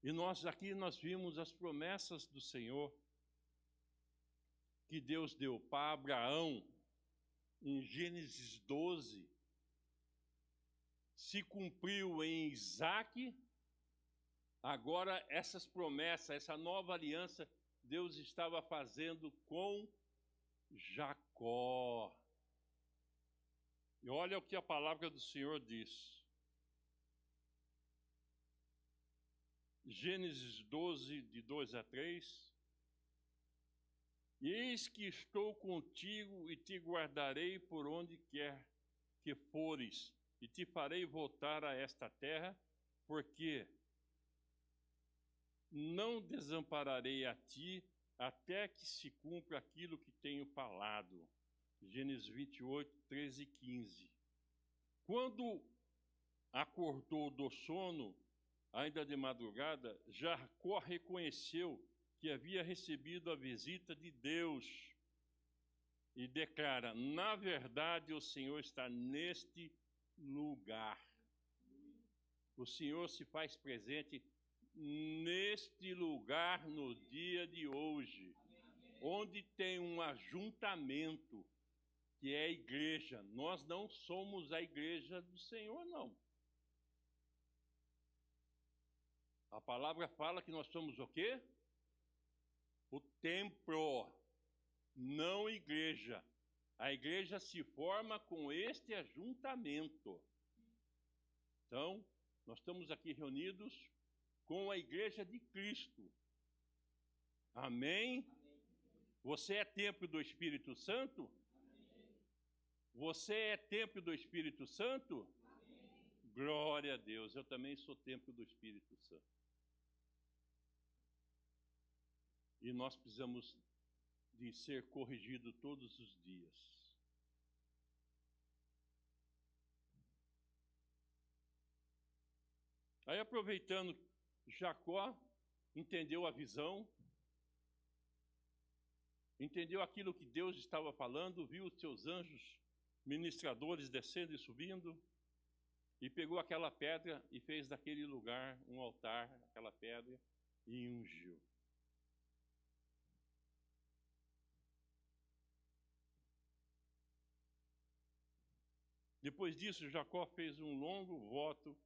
E nós vimos as promessas do Senhor que Deus deu para Abraão em Gênesis 12, se cumpriu em Isaque. Agora essas promessas, essa nova aliança, Deus estava fazendo com Jacó. E olha o que a palavra do Senhor diz. Gênesis 12, de 2 a 3. E eis que estou contigo e te guardarei por onde quer que fores, e te farei voltar a esta terra, porque não desampararei a ti até que se cumpra aquilo que tenho falado. Gênesis 28, 13 e 15. Quando acordou do sono, ainda de madrugada, Jacó reconheceu que havia recebido a visita de Deus e declara: na verdade, o Senhor está neste lugar. O Senhor se faz presente neste lugar no dia de hoje, onde tem um ajuntamento, que é a igreja. Nós não somos a igreja do Senhor, não. A palavra fala que nós somos o quê? O templo, não igreja. A igreja se forma com este ajuntamento. Então, nós estamos aqui reunidos com a igreja de Cristo. Amém? Você é templo do Espírito Santo? Você é templo do Espírito Santo? Glória a Deus, eu também sou templo do Espírito Santo. E nós precisamos de ser corrigidos todos os dias. Aí, aproveitando, Jacó entendeu a visão, entendeu aquilo que Deus estava falando, viu os seus anjos ministradores descendo e subindo, e pegou aquela pedra e fez daquele lugar um altar, aquela pedra, e ungiu. Depois disso, Jacó fez um longo voto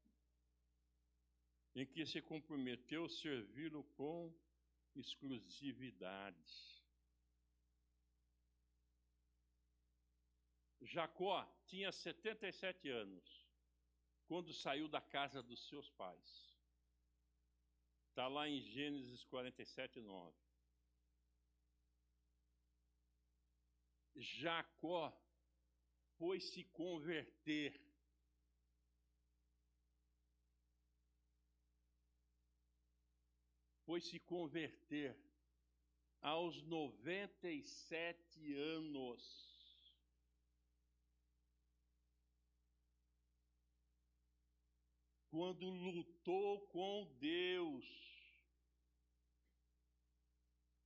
em que se comprometeu a servi-lo com exclusividade. Jacó tinha 77 anos quando saiu da casa dos seus pais. Está lá em Gênesis 47, 9. Jacó foi se converter. Foi se converter aos 97 anos. Quando lutou com Deus.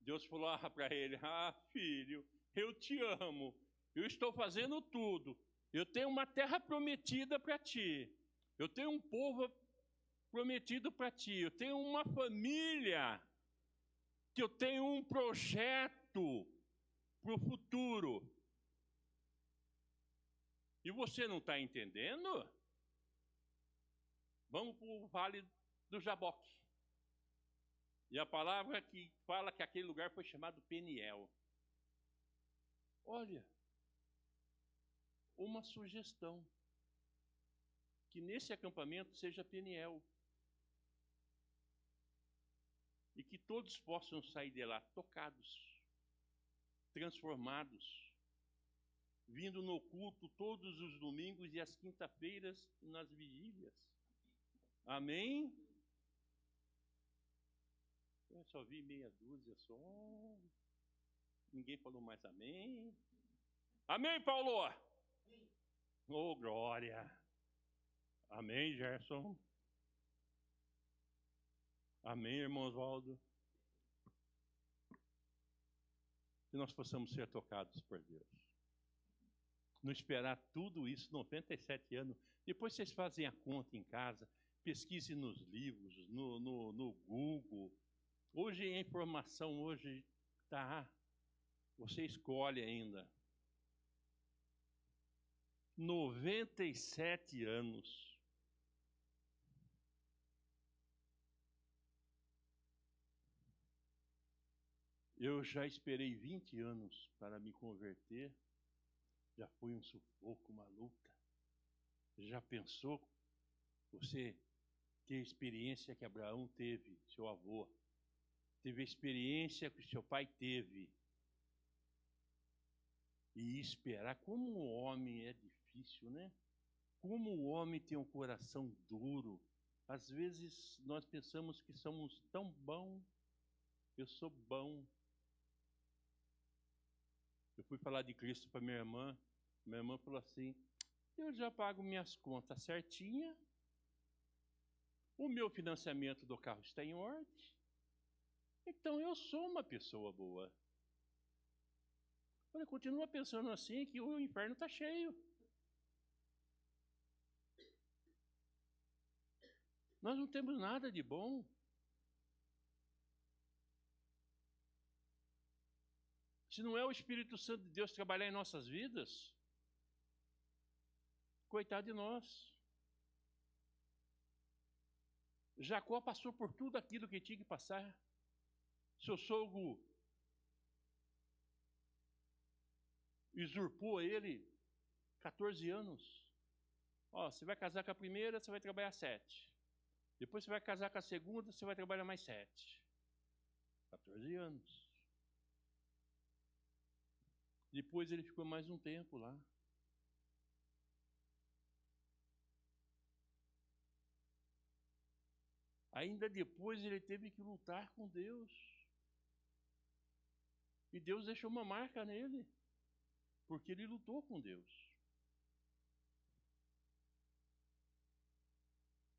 Deus falou para ele: filho, eu te amo. Eu estou fazendo tudo. Eu tenho uma terra prometida para ti. Eu tenho um povo prometido para ti. Eu tenho uma família. Que eu tenho um projeto para o futuro. E você não está entendendo? Vamos para o Vale do Jaboque. E a palavra que fala que aquele lugar foi chamado Peniel. Olha, uma sugestão. Que nesse acampamento seja Peniel. E que todos possam sair de lá tocados, transformados, vindo no culto todos os domingos e às quinta-feiras nas vigílias. Amém? Eu só vi meia dúzia só. Ninguém falou mais amém. Amém, Paulo? Amém. Oh, glória. Amém, Gerson. Amém, irmão Oswaldo. Que nós possamos ser tocados por Deus. Não esperar tudo isso, 97 anos. Depois vocês fazem a conta em casa, pesquisem nos livros, no Google. Hoje a informação, hoje tá. Você escolhe ainda. 97 anos. Eu já esperei 20 anos para me converter. Já foi um sufoco, uma luta. Já pensou você ter a experiência que Abraão teve, seu avô? Teve a experiência que seu pai teve. E esperar. Como o homem é difícil, né? Como o homem tem um coração duro. Às vezes nós pensamos que somos tão bom. Eu sou bom. Eu fui falar de Cristo para minha irmã. Minha irmã falou assim: eu já pago minhas contas certinha. O meu financiamento do carro está em ordem. Então eu sou uma pessoa boa. Olha, continua pensando assim que o inferno está cheio. Nós não temos nada de bom. Se não é o Espírito Santo de Deus trabalhar em nossas vidas, coitado de nós. Jacó passou por tudo aquilo que tinha que passar. Seu sogro usurpou ele 14 anos. Ó, você vai casar com a primeira, você vai trabalhar 7. Depois você vai casar com a segunda, você vai trabalhar mais 7. 14 anos. Depois ele ficou mais um tempo lá. Ainda depois ele teve que lutar com Deus. E Deus deixou uma marca nele, porque ele lutou com Deus.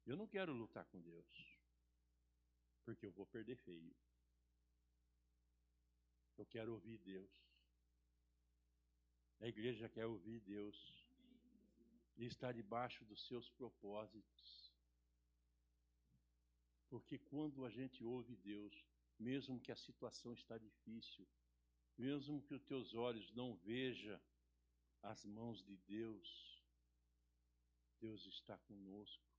Eu não quero lutar com Deus, porque eu vou perder feio. Eu quero ouvir Deus. A igreja quer ouvir Deus e estar debaixo dos seus propósitos. Porque quando a gente ouve Deus, mesmo que a situação está difícil, mesmo que os teus olhos não vejam as mãos de Deus, Deus está conosco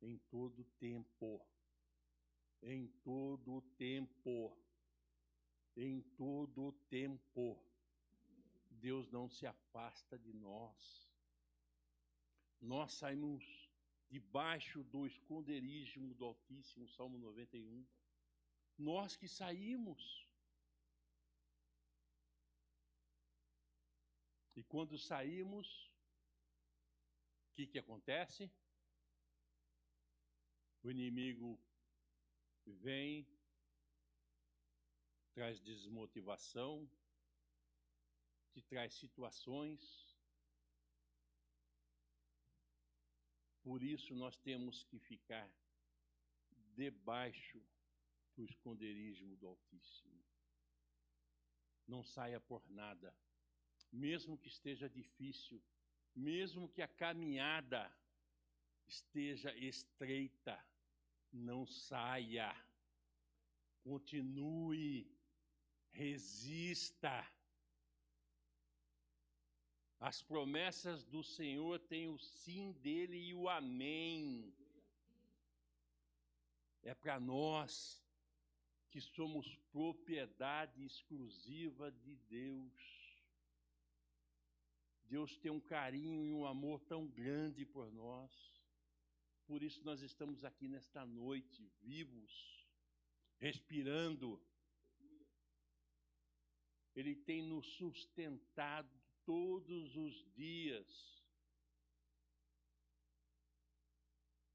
em todo tempo. Em todo tempo. Em todo tempo. Deus não se afasta de nós. Nós saímos debaixo do esconderijo do Altíssimo, Salmo 91. Nós que saímos. E quando saímos, o que acontece? O inimigo vem, traz desmotivação, te traz situações. Por isso nós temos que ficar debaixo do esconderijo do Altíssimo. Não saia por nada, mesmo que esteja difícil, mesmo que a caminhada esteja estreita, não saia, continue, resista. As promessas do Senhor têm o sim dele e o amém. É para nós que somos propriedade exclusiva de Deus. Deus tem um carinho e um amor tão grande por nós. Por isso nós estamos aqui nesta noite, vivos, respirando. Ele tem nos sustentado todos os dias.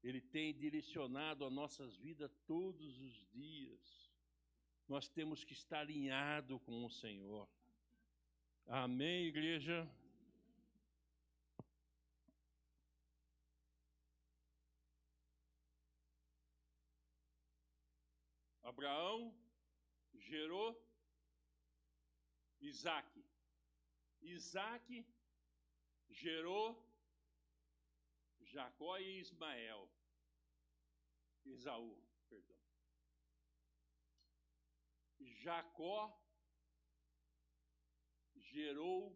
Ele tem direcionado as nossas vidas todos os dias. Nós temos que estar alinhados com o Senhor. Amém, igreja? Abraão gerou Isaque. Isaque gerou Jacó e Ismael. Esaú, perdão. Jacó gerou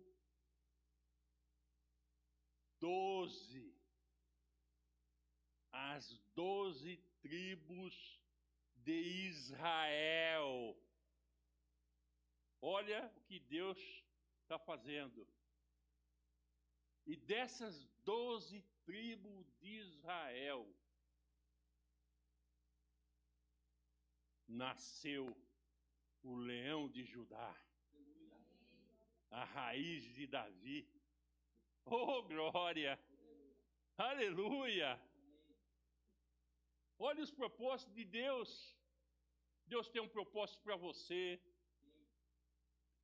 12. As 12 tribos de Israel. Olha o que Deus está fazendo. E dessas 12 tribos de Israel, nasceu o leão de Judá, a raiz de Davi. Oh, glória! Aleluia! Olha os propósitos de Deus. Deus tem um propósito para você,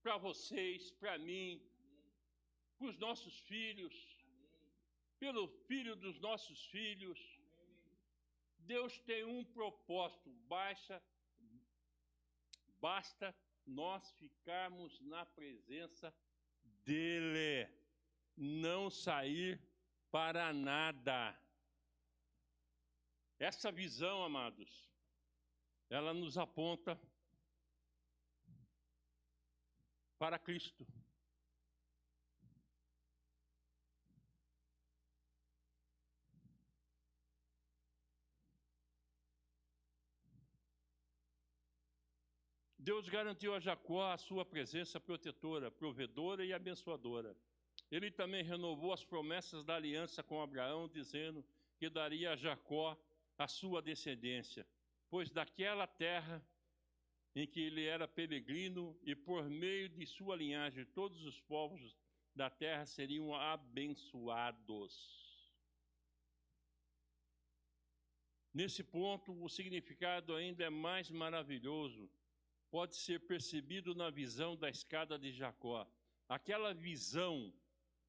para vocês, para mim, para os nossos filhos, pelo filho dos nossos filhos. Deus tem um propósito. Basta nós ficarmos na presença dele, não sair para nada. Essa visão, amados, ela nos aponta para Cristo. Deus garantiu a Jacó a sua presença protetora, provedora e abençoadora. Ele também renovou as promessas da aliança com Abraão, dizendo que daria a Jacó a sua descendência, pois daquela terra em que ele era peregrino, e por meio de sua linhagem todos os povos da terra seriam abençoados. Nesse ponto, o significado ainda é mais maravilhoso. Pode ser percebido na visão da escada de Jacó. Aquela visão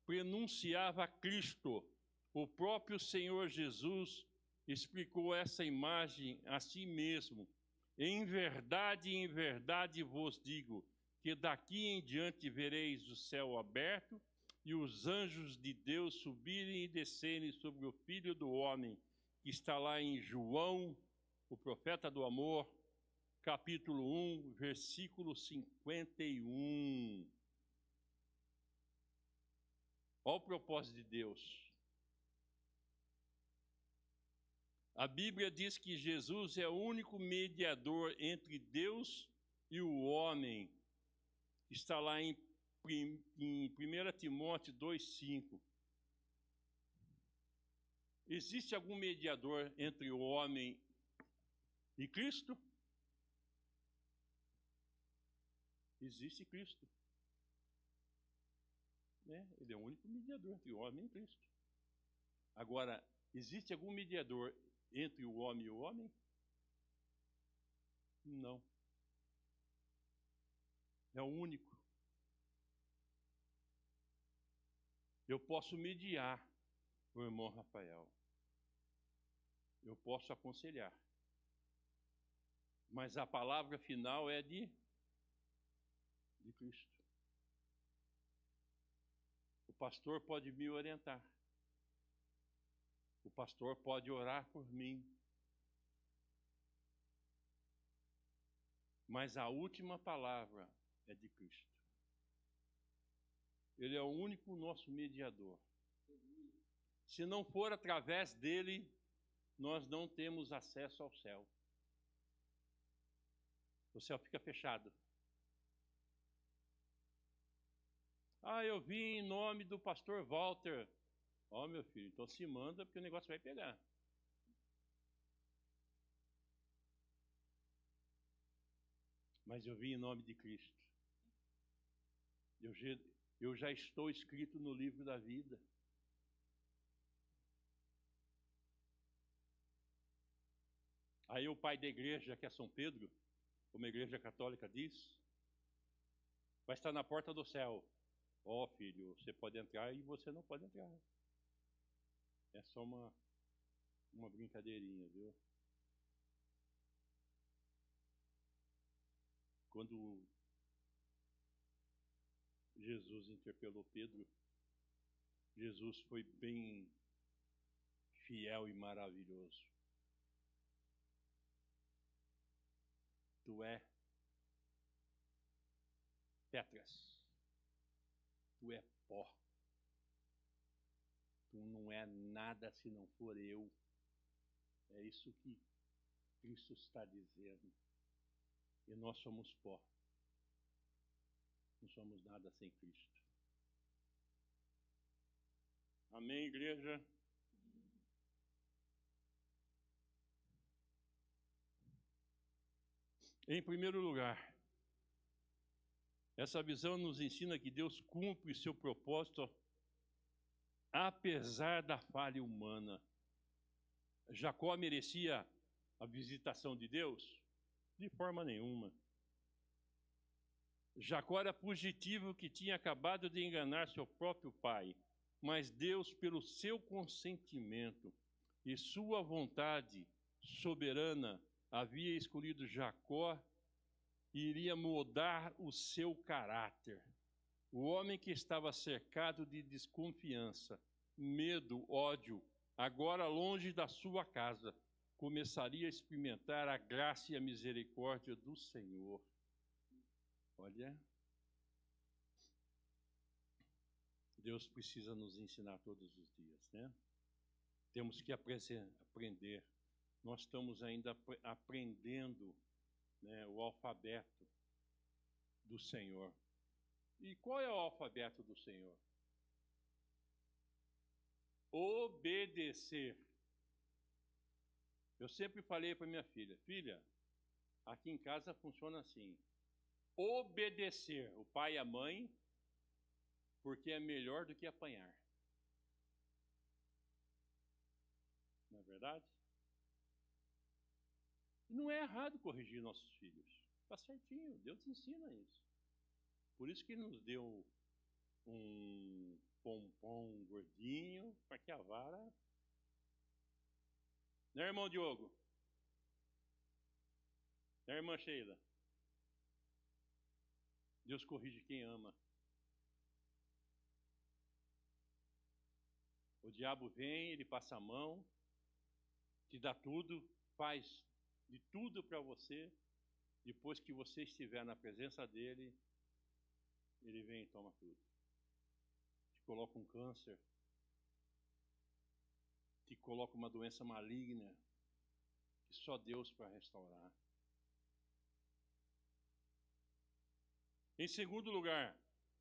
prenunciava Cristo. O próprio Senhor Jesus explicou essa imagem a si mesmo. Em verdade vos digo, que daqui em diante vereis o céu aberto e os anjos de Deus subirem e descerem sobre o Filho do Homem, que está lá em João, o profeta do amor, capítulo 1, versículo 51. Olha o propósito de Deus. A Bíblia diz que Jesus é o único mediador entre Deus e o homem. Está lá em 1 Timóteo 2,5. Existe algum mediador entre o homem e Cristo? Existe Cristo. Ele é o único mediador entre o homem e Cristo. Agora, existe algum mediador entre o homem e o homem? Não. É o único. Eu posso mediar o irmão Rafael. Eu posso aconselhar. Mas a palavra final é de Cristo. O pastor pode me orientar. O pastor pode orar por mim. Mas a última palavra é de Cristo. Ele é o único nosso mediador. Se não for através dele, nós não temos acesso ao céu. O céu fica fechado. Eu vim em nome do pastor Walter. Meu filho, então se manda porque o negócio vai pegar. Mas eu vim em nome de Cristo. Eu já estou escrito no livro da vida. Aí o pai da igreja, que é São Pedro, como a igreja católica diz, vai estar na porta do céu. Filho, você pode entrar e você não pode entrar. É só uma brincadeirinha, viu? Quando Jesus interpelou Pedro, Jesus foi bem fiel e maravilhoso. Tu é Petras. Tu é pó. Tu não é nada se não for eu. É isso que Cristo está dizendo. E nós somos pó. Não somos nada sem Cristo. Amém, igreja? Em primeiro lugar, essa visão nos ensina que Deus cumpre seu propósito apesar da falha humana. Jacó merecia a visitação de Deus? De forma nenhuma. Jacó era fugitivo que tinha acabado de enganar seu próprio pai, mas Deus, pelo seu consentimento e sua vontade soberana, havia escolhido Jacó e iria mudar o seu caráter. O homem que estava cercado de desconfiança, medo, ódio, agora longe da sua casa, começaria a experimentar a graça e a misericórdia do Senhor. Olha, Deus precisa nos ensinar todos os dias, né? Temos que aprender. Nós estamos ainda aprendendo, né, o alfabeto do Senhor. E qual é o alfabeto do Senhor? Obedecer. Eu sempre falei para minha filha, filha, aqui em casa funciona assim: obedecer o pai e a mãe, porque é melhor do que apanhar. Não é verdade? Não é errado corrigir nossos filhos. Está certinho, Deus ensina isso. Por isso que Ele nos deu um pompom gordinho, para que a vara... Né, irmão Diogo? Né, irmã Sheila? Deus corrige quem ama. O diabo vem, ele passa a mão, te dá tudo, faz de tudo para você. Depois que você estiver na presença dele, ele vem e toma tudo. Te coloca um câncer, te coloca uma doença maligna, que só Deus para restaurar. Em segundo lugar,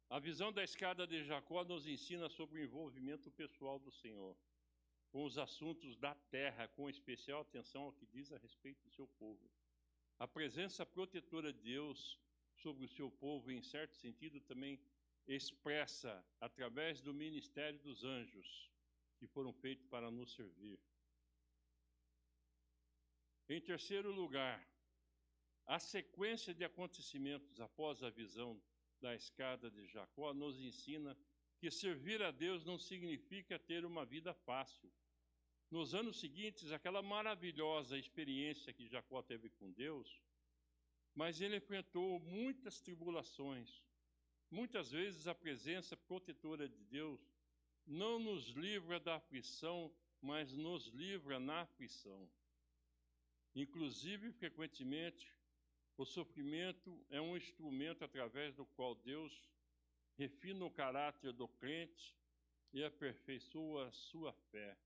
a visão da escada de Jacó nos ensina sobre o envolvimento pessoal do Senhor com os assuntos da terra, com especial atenção ao que diz a respeito do seu povo. A presença protetora de Deus sobre o seu povo, em certo sentido, também expressa através do ministério dos anjos que foram feitos para nos servir. Em terceiro lugar, a sequência de acontecimentos após a visão da escada de Jacó nos ensina que servir a Deus não significa ter uma vida fácil. Nos anos seguintes, aquela maravilhosa experiência que Jacó teve com Deus, mas ele enfrentou muitas tribulações. Muitas vezes a presença protetora de Deus não nos livra da aflição, mas nos livra na aflição. Inclusive, frequentemente, o sofrimento é um instrumento através do qual Deus refina o caráter do crente e aperfeiçoa a sua fé.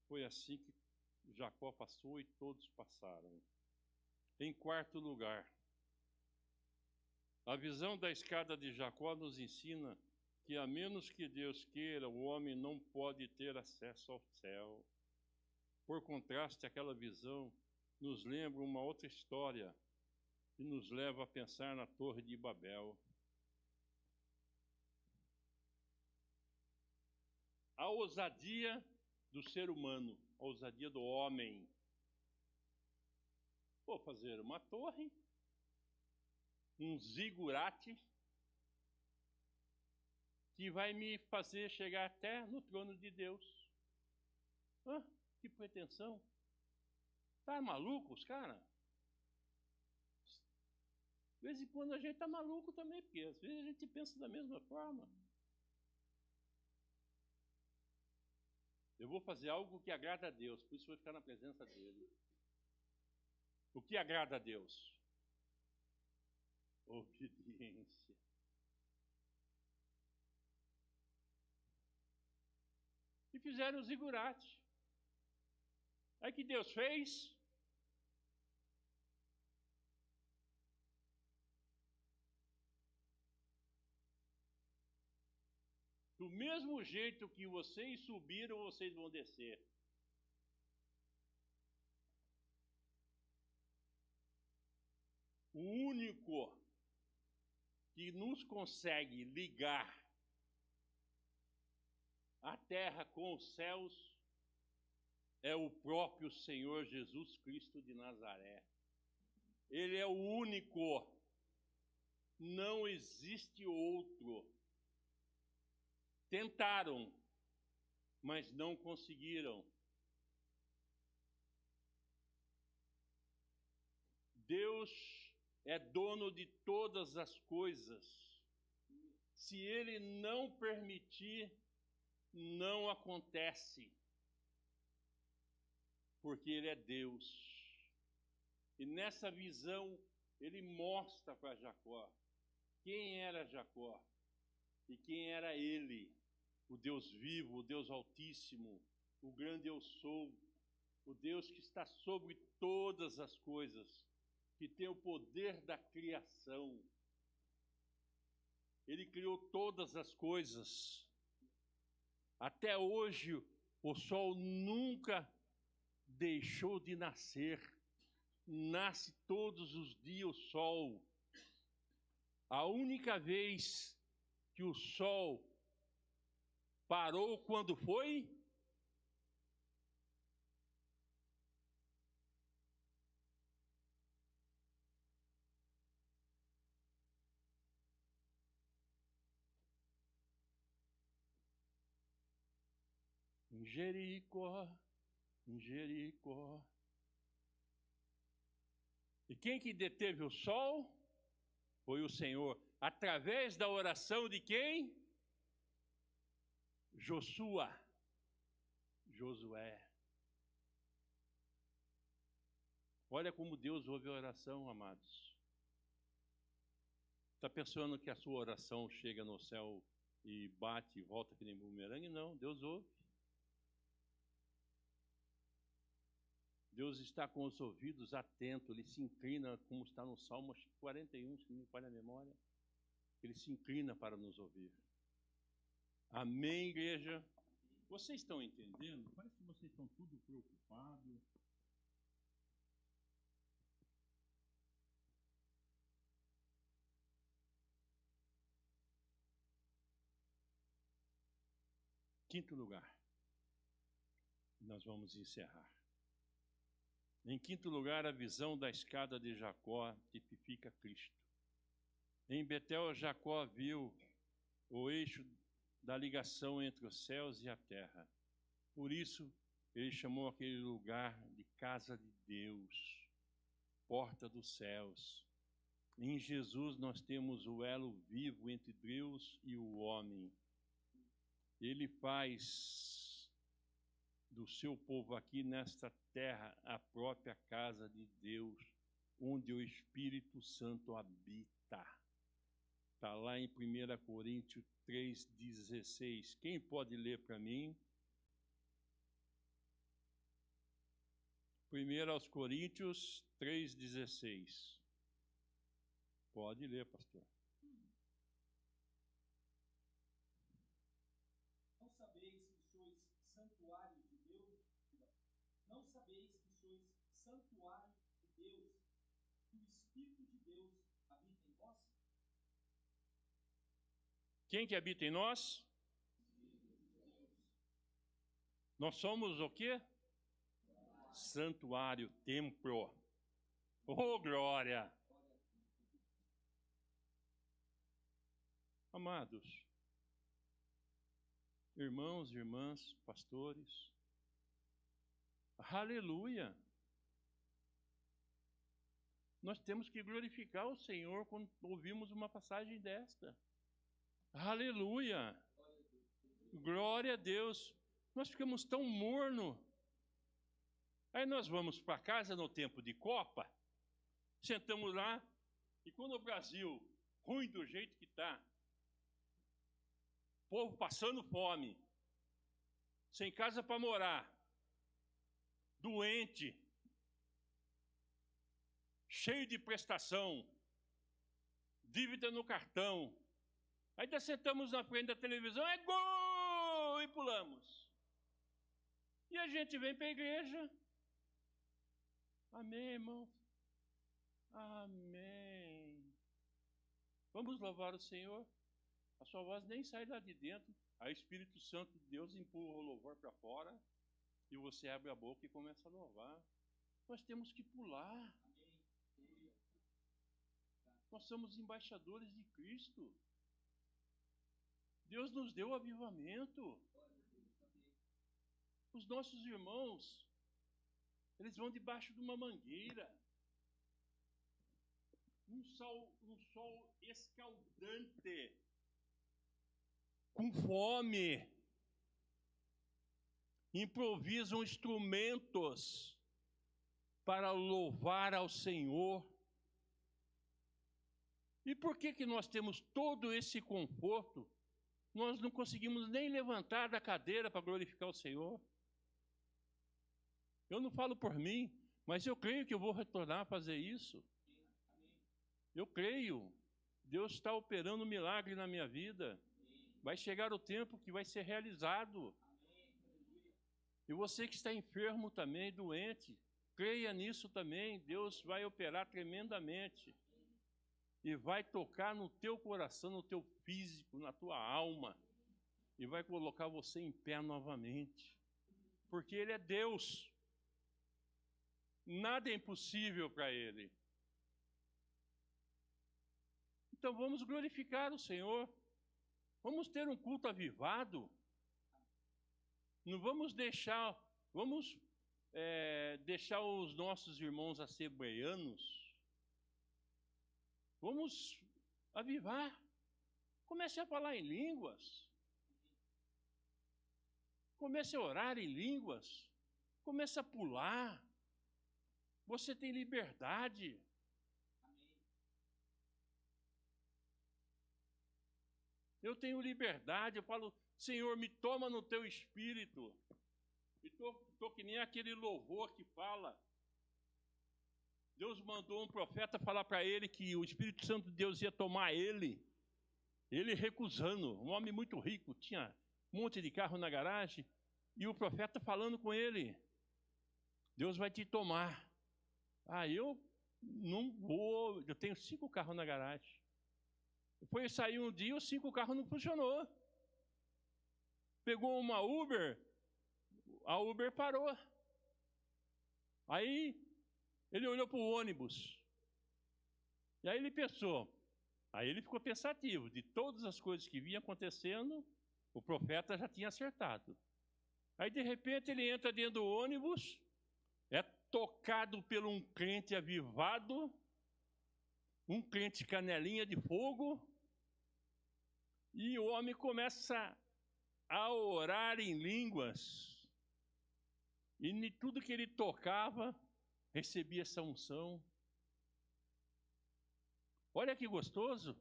Foi assim que Jacó passou e todos passaram. Em quarto lugar, a visão da escada de Jacó nos ensina que, a menos que Deus queira, o homem não pode ter acesso ao céu. Por contraste, aquela visão nos lembra uma outra história que nos leva a pensar na Torre de Babel. A ousadia do ser humano, a ousadia do homem. Vou fazer uma torre, um zigurate, que vai me fazer chegar até no trono de Deus. Que pretensão! Tá maluco os caras? De vez em quando a gente tá maluco também, porque às vezes a gente pensa da mesma forma. Eu vou fazer algo que agrada a Deus, por isso vou ficar na presença dele. O que agrada a Deus? Obediência. E fizeram o zigurate. Aí que Deus fez? Do mesmo jeito que vocês subiram, vocês vão descer. O único que nos consegue ligar a terra com os céus é o próprio Senhor Jesus Cristo de Nazaré. Ele é o único. Não existe outro. Tentaram, mas não conseguiram. Deus é dono de todas as coisas. Se Ele não permitir, não acontece. Porque Ele é Deus. E nessa visão, Ele mostra para Jacó quem era Jacó e quem era Ele, o Deus vivo, o Deus altíssimo, o grande eu sou, o Deus que está sobre todas as coisas, que tem o poder da criação. Ele criou todas as coisas. Até hoje, o sol nunca deixou de nascer. Nasce todos os dias o sol. A única vez que o sol parou, quando foi? Em Jericó, em Jericó. E quem que deteve o sol? Foi o Senhor. Através da oração de quem? Josué. Olha como Deus ouve a oração, amados. Está pensando que a sua oração chega no céu e bate e volta que nem bumerangue? Não, Deus ouve. Deus está com os ouvidos atentos, Ele se inclina, como está no Salmo 41, se não me falha a memória. Ele se inclina para nos ouvir. Amém, igreja? Vocês estão entendendo? Parece que vocês estão tudo preocupados. Quinto lugar, nós vamos encerrar. Em quinto lugar, a visão da escada de Jacó tipifica Cristo. Em Betel, Jacó viu o eixo da ligação entre os céus e a terra. Por isso, ele chamou aquele lugar de casa de Deus, porta dos céus. Em Jesus nós temos o elo vivo entre Deus e o homem. Ele faz do seu povo aqui nesta terra a própria casa de Deus, onde o Espírito Santo habita. Está lá em 1 Coríntios 3,16. Quem pode ler para mim? 1 Coríntios 3,16. Pode ler, pastor. Não sabeis que sois santuário de Deus? Não sabeis que sois santuário de Deus, que o Espírito de Deus habita em vós? Quem que habita em nós? Nós somos o quê? Santuário, templo. Oh, glória! Amados, irmãos e irmãs, pastores, aleluia! Nós temos que glorificar o Senhor quando ouvimos uma passagem desta. Aleluia! Glória a Deus! Nós ficamos tão morno. Aí nós vamos para casa no tempo de Copa, sentamos lá, e quando o Brasil, ruim do jeito que está, povo passando fome, sem casa para morar, doente, cheio de prestação, dívida no cartão, Aí nós sentamos na frente da televisão, é gol! E pulamos. E a gente vem para a igreja. Amém, irmão? Amém. Vamos louvar o Senhor? A sua voz nem sai lá de dentro. Aí o Espírito Santo de Deus empurra o louvor para fora e você abre a boca e começa a louvar. Nós temos que pular. Nós somos embaixadores de Cristo. Deus nos deu avivamento. Os nossos irmãos, eles vão debaixo de uma mangueira. Um sol escaldante. Com fome. Improvisam instrumentos para louvar ao Senhor. E por que nós temos todo esse conforto? Nós não conseguimos nem levantar da cadeira para glorificar o Senhor. Eu não falo por mim, mas eu creio que eu vou retornar a fazer isso. Eu creio. Deus está operando um milagre na minha vida. Vai chegar o tempo que vai ser realizado. E você que está enfermo também, doente, creia nisso também. Deus vai operar tremendamente. E vai tocar no teu coração, no teu físico, na tua alma. E vai colocar você em pé novamente. Porque Ele é Deus. Nada é impossível para Ele. Então vamos glorificar o Senhor. Vamos ter um culto avivado. Não vamos deixar, deixar os nossos irmãos assembleanos. Vamos avivar. Comece a falar em línguas. Comece a orar em línguas. Comece a pular. Você tem liberdade. Eu tenho liberdade. Eu falo, Senhor, me toma no teu espírito. Estou que nem aquele louvor que fala. Deus mandou um profeta falar para ele que o Espírito Santo de Deus ia tomar ele. Ele recusando. Um homem muito rico, tinha um monte de carro na garagem. E o profeta falando com ele. Deus vai te tomar. Eu não vou. Eu tenho 5 carros na garagem. Depois saiu um dia, os 5 carros não funcionou. Pegou uma Uber, a Uber parou. Aí ele olhou para o ônibus. E aí ele pensou. Aí ele ficou pensativo. De todas as coisas que vinham acontecendo, o profeta já tinha acertado. Aí de repente ele entra dentro do ônibus, é tocado por um crente avivado, um crente canelinha de fogo, e o homem começa a orar em línguas, e em tudo que ele tocava, recebia essa unção. Olha que gostoso,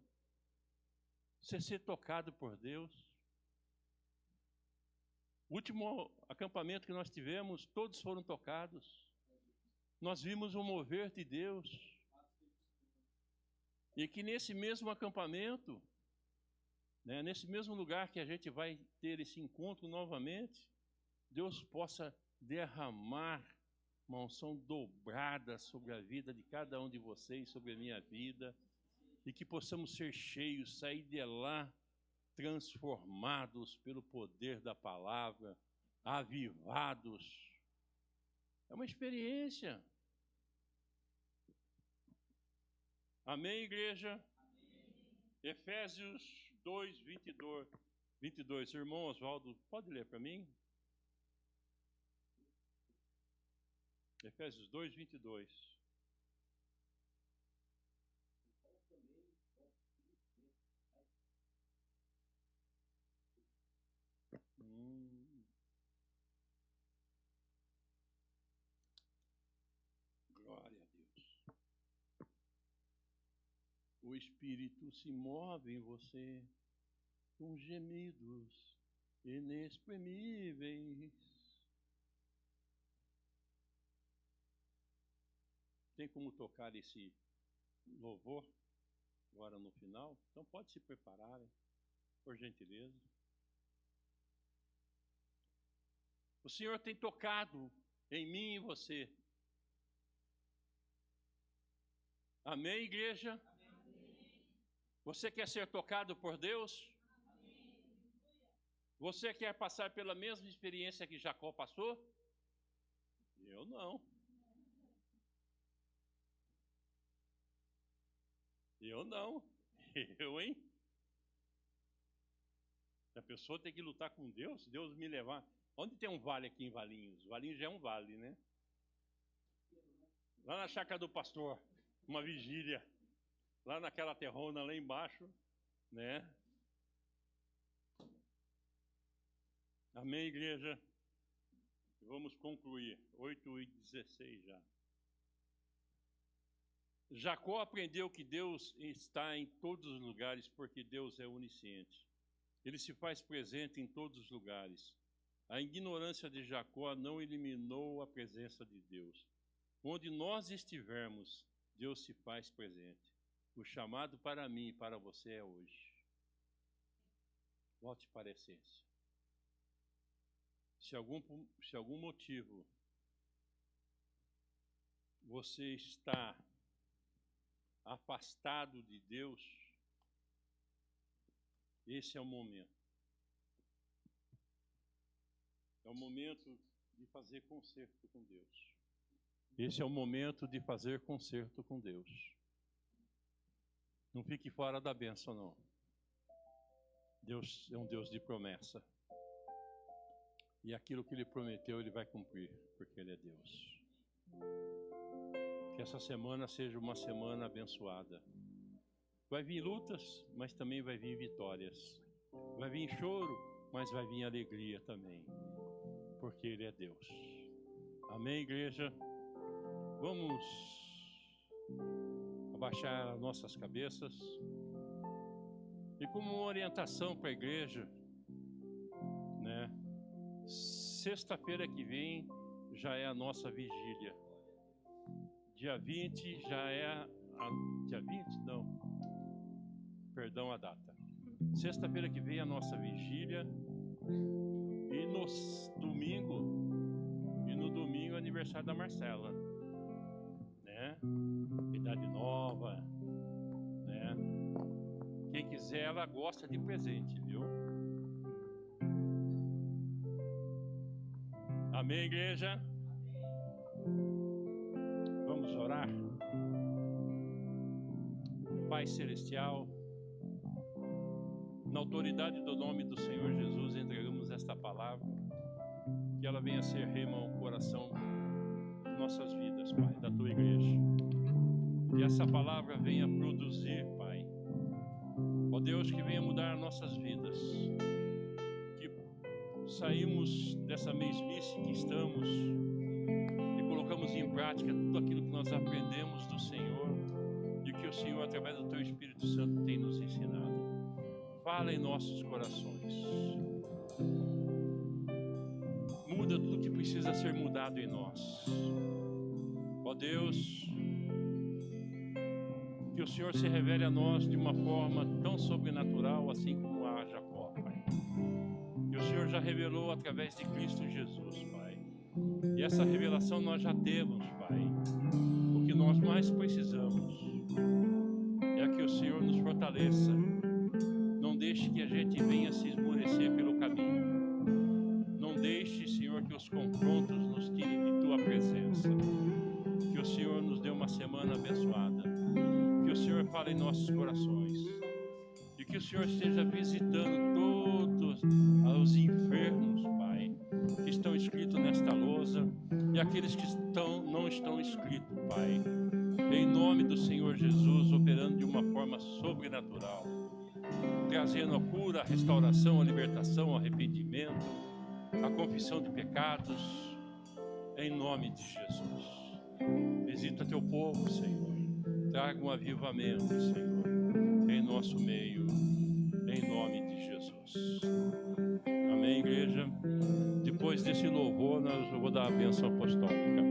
você ser tocado por Deus. O último acampamento que nós tivemos, todos foram tocados. Nós vimos o mover de Deus. E que nesse mesmo acampamento, nesse mesmo lugar que a gente vai ter esse encontro novamente, Deus possa derramar uma unção dobrada sobre a vida de cada um de vocês, sobre a minha vida, e que possamos ser cheios, sair de lá transformados pelo poder da palavra, avivados. É uma experiência. Amém, igreja? Amém. Efésios 2, 22. Irmão Oswaldo, pode ler para mim? Efésios 2, 22. Glória a Deus. O Espírito se move em você com gemidos inexprimíveis. Tem como tocar esse louvor agora no final? Então pode se preparar. por gentileza. O Senhor tem tocado em mim e em você. Amém, igreja? Amém. Você quer ser tocado por Deus? Amém. Você quer passar pela mesma experiência que Jacó passou? Eu não. Eu não. Eu, hein? A pessoa tem que lutar com Deus, Deus me levar. Onde tem um vale aqui em Valinhos? Valinhos já é um vale, né? Lá na chácara do pastor, uma vigília. Lá naquela terrona lá embaixo, né? Amém, igreja? Vamos concluir. 8:16 já. Jacó aprendeu que Deus está em todos os lugares porque Deus é onisciente. Ele se faz presente em todos os lugares. A ignorância de Jacó não eliminou a presença de Deus. Onde nós estivermos, Deus se faz presente. O chamado para mim e para você é hoje. Volte para a essência. Se algum motivo você está afastado de Deus, esse é o momento. É o momento de fazer conserto com Deus. Esse é o momento de fazer conserto com Deus. Não fique fora da bênção, não. Deus é um Deus de promessa. E aquilo que Ele prometeu, Ele vai cumprir, porque Ele é Deus. Que essa semana seja uma semana abençoada. Vai vir lutas, mas também vai vir vitórias. Vai vir choro, mas vai vir alegria também. Porque Ele é Deus. Amém, igreja? Vamos abaixar nossas cabeças. E como uma orientação para a igreja, né? Sexta-feira que vem já é a nossa vigília. Dia 20 já é dia 20? Não. Perdão a data. Sexta-feira que vem é a nossa vigília. E no domingo é aniversário da Marcela, né? Idade nova, né? Quem quiser, ela gosta de presente, viu? Amém, igreja? Vamos orar. Pai Celestial, na autoridade do nome do Senhor Jesus, entregamos esta palavra, que ela venha ser rema ao coração de nossas vidas, Pai, da Tua igreja. Que essa palavra venha produzir, Pai. Ó Deus, que venha mudar nossas vidas. Que saímos dessa mesmice que estamos e colocamos em prática tudo aquilo que nós aprendemos do Senhor e que o Senhor, através do Teu Espírito Santo, tem nos ensinado. Fala em nossos corações. Muda tudo que precisa ser mudado em nós. Ó Deus, que o Senhor se revele a nós de uma forma tão sobrenatural, assim como a Jacó, Pai. Que o Senhor já revelou através de Cristo Jesus, Pai. E essa revelação nós já temos, Pai. O que nós mais precisamos é que o Senhor nos fortaleça. Não deixe que a gente venha se esmorecer pelo caminho. Não deixe, Senhor, que os confrontos nos tirem de Tua presença. Que o Senhor nos dê uma semana abençoada. Que o Senhor fale em nossos corações. E que o Senhor esteja visitando todos os enfermos, Pai, que estão escritos nesta lousa. E aqueles que não estão escritos, Pai. Em nome do Senhor Jesus, operando de uma forma sobrenatural. Trazendo a cura, a restauração, a libertação, o arrependimento, a confissão de pecados, em nome de Jesus. Visita Teu povo, Senhor. Traga um avivamento, Senhor, em nosso meio, em nome de Jesus. Amém, igreja? Depois desse louvor, eu vou dar a bênção apostólica.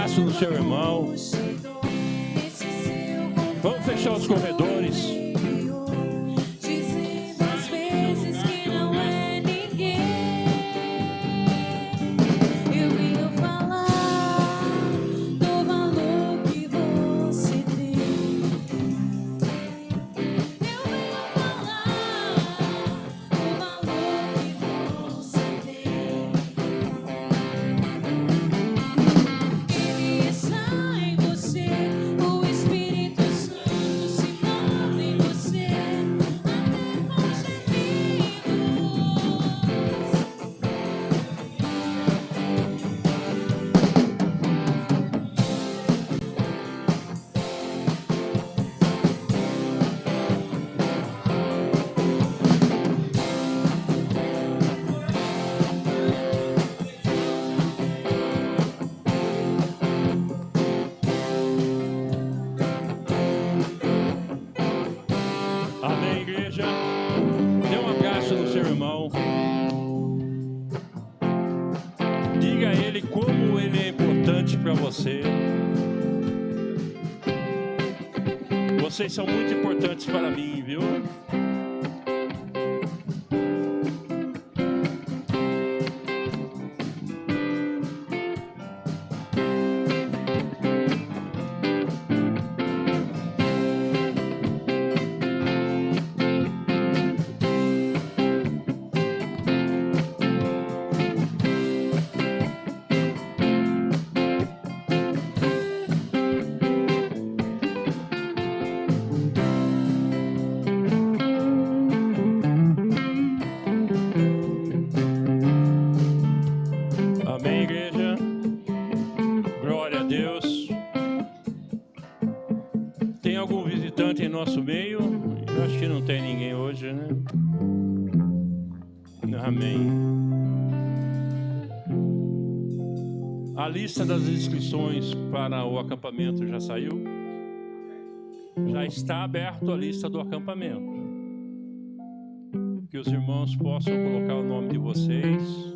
abraço no seu irmão. Vamos fechar os corredores. Amém, igreja? Dê um abraço no seu irmão. Diga a ele como ele é importante para você. Vocês são muito importantes para mim, viu? Amém, igreja? Glória a Deus. Tem algum visitante em nosso meio? Eu acho que não tem ninguém hoje, né? Amém. A lista das inscrições para o acampamento já saiu? Já está aberto a lista do acampamento. Que os irmãos possam colocar o nome de vocês.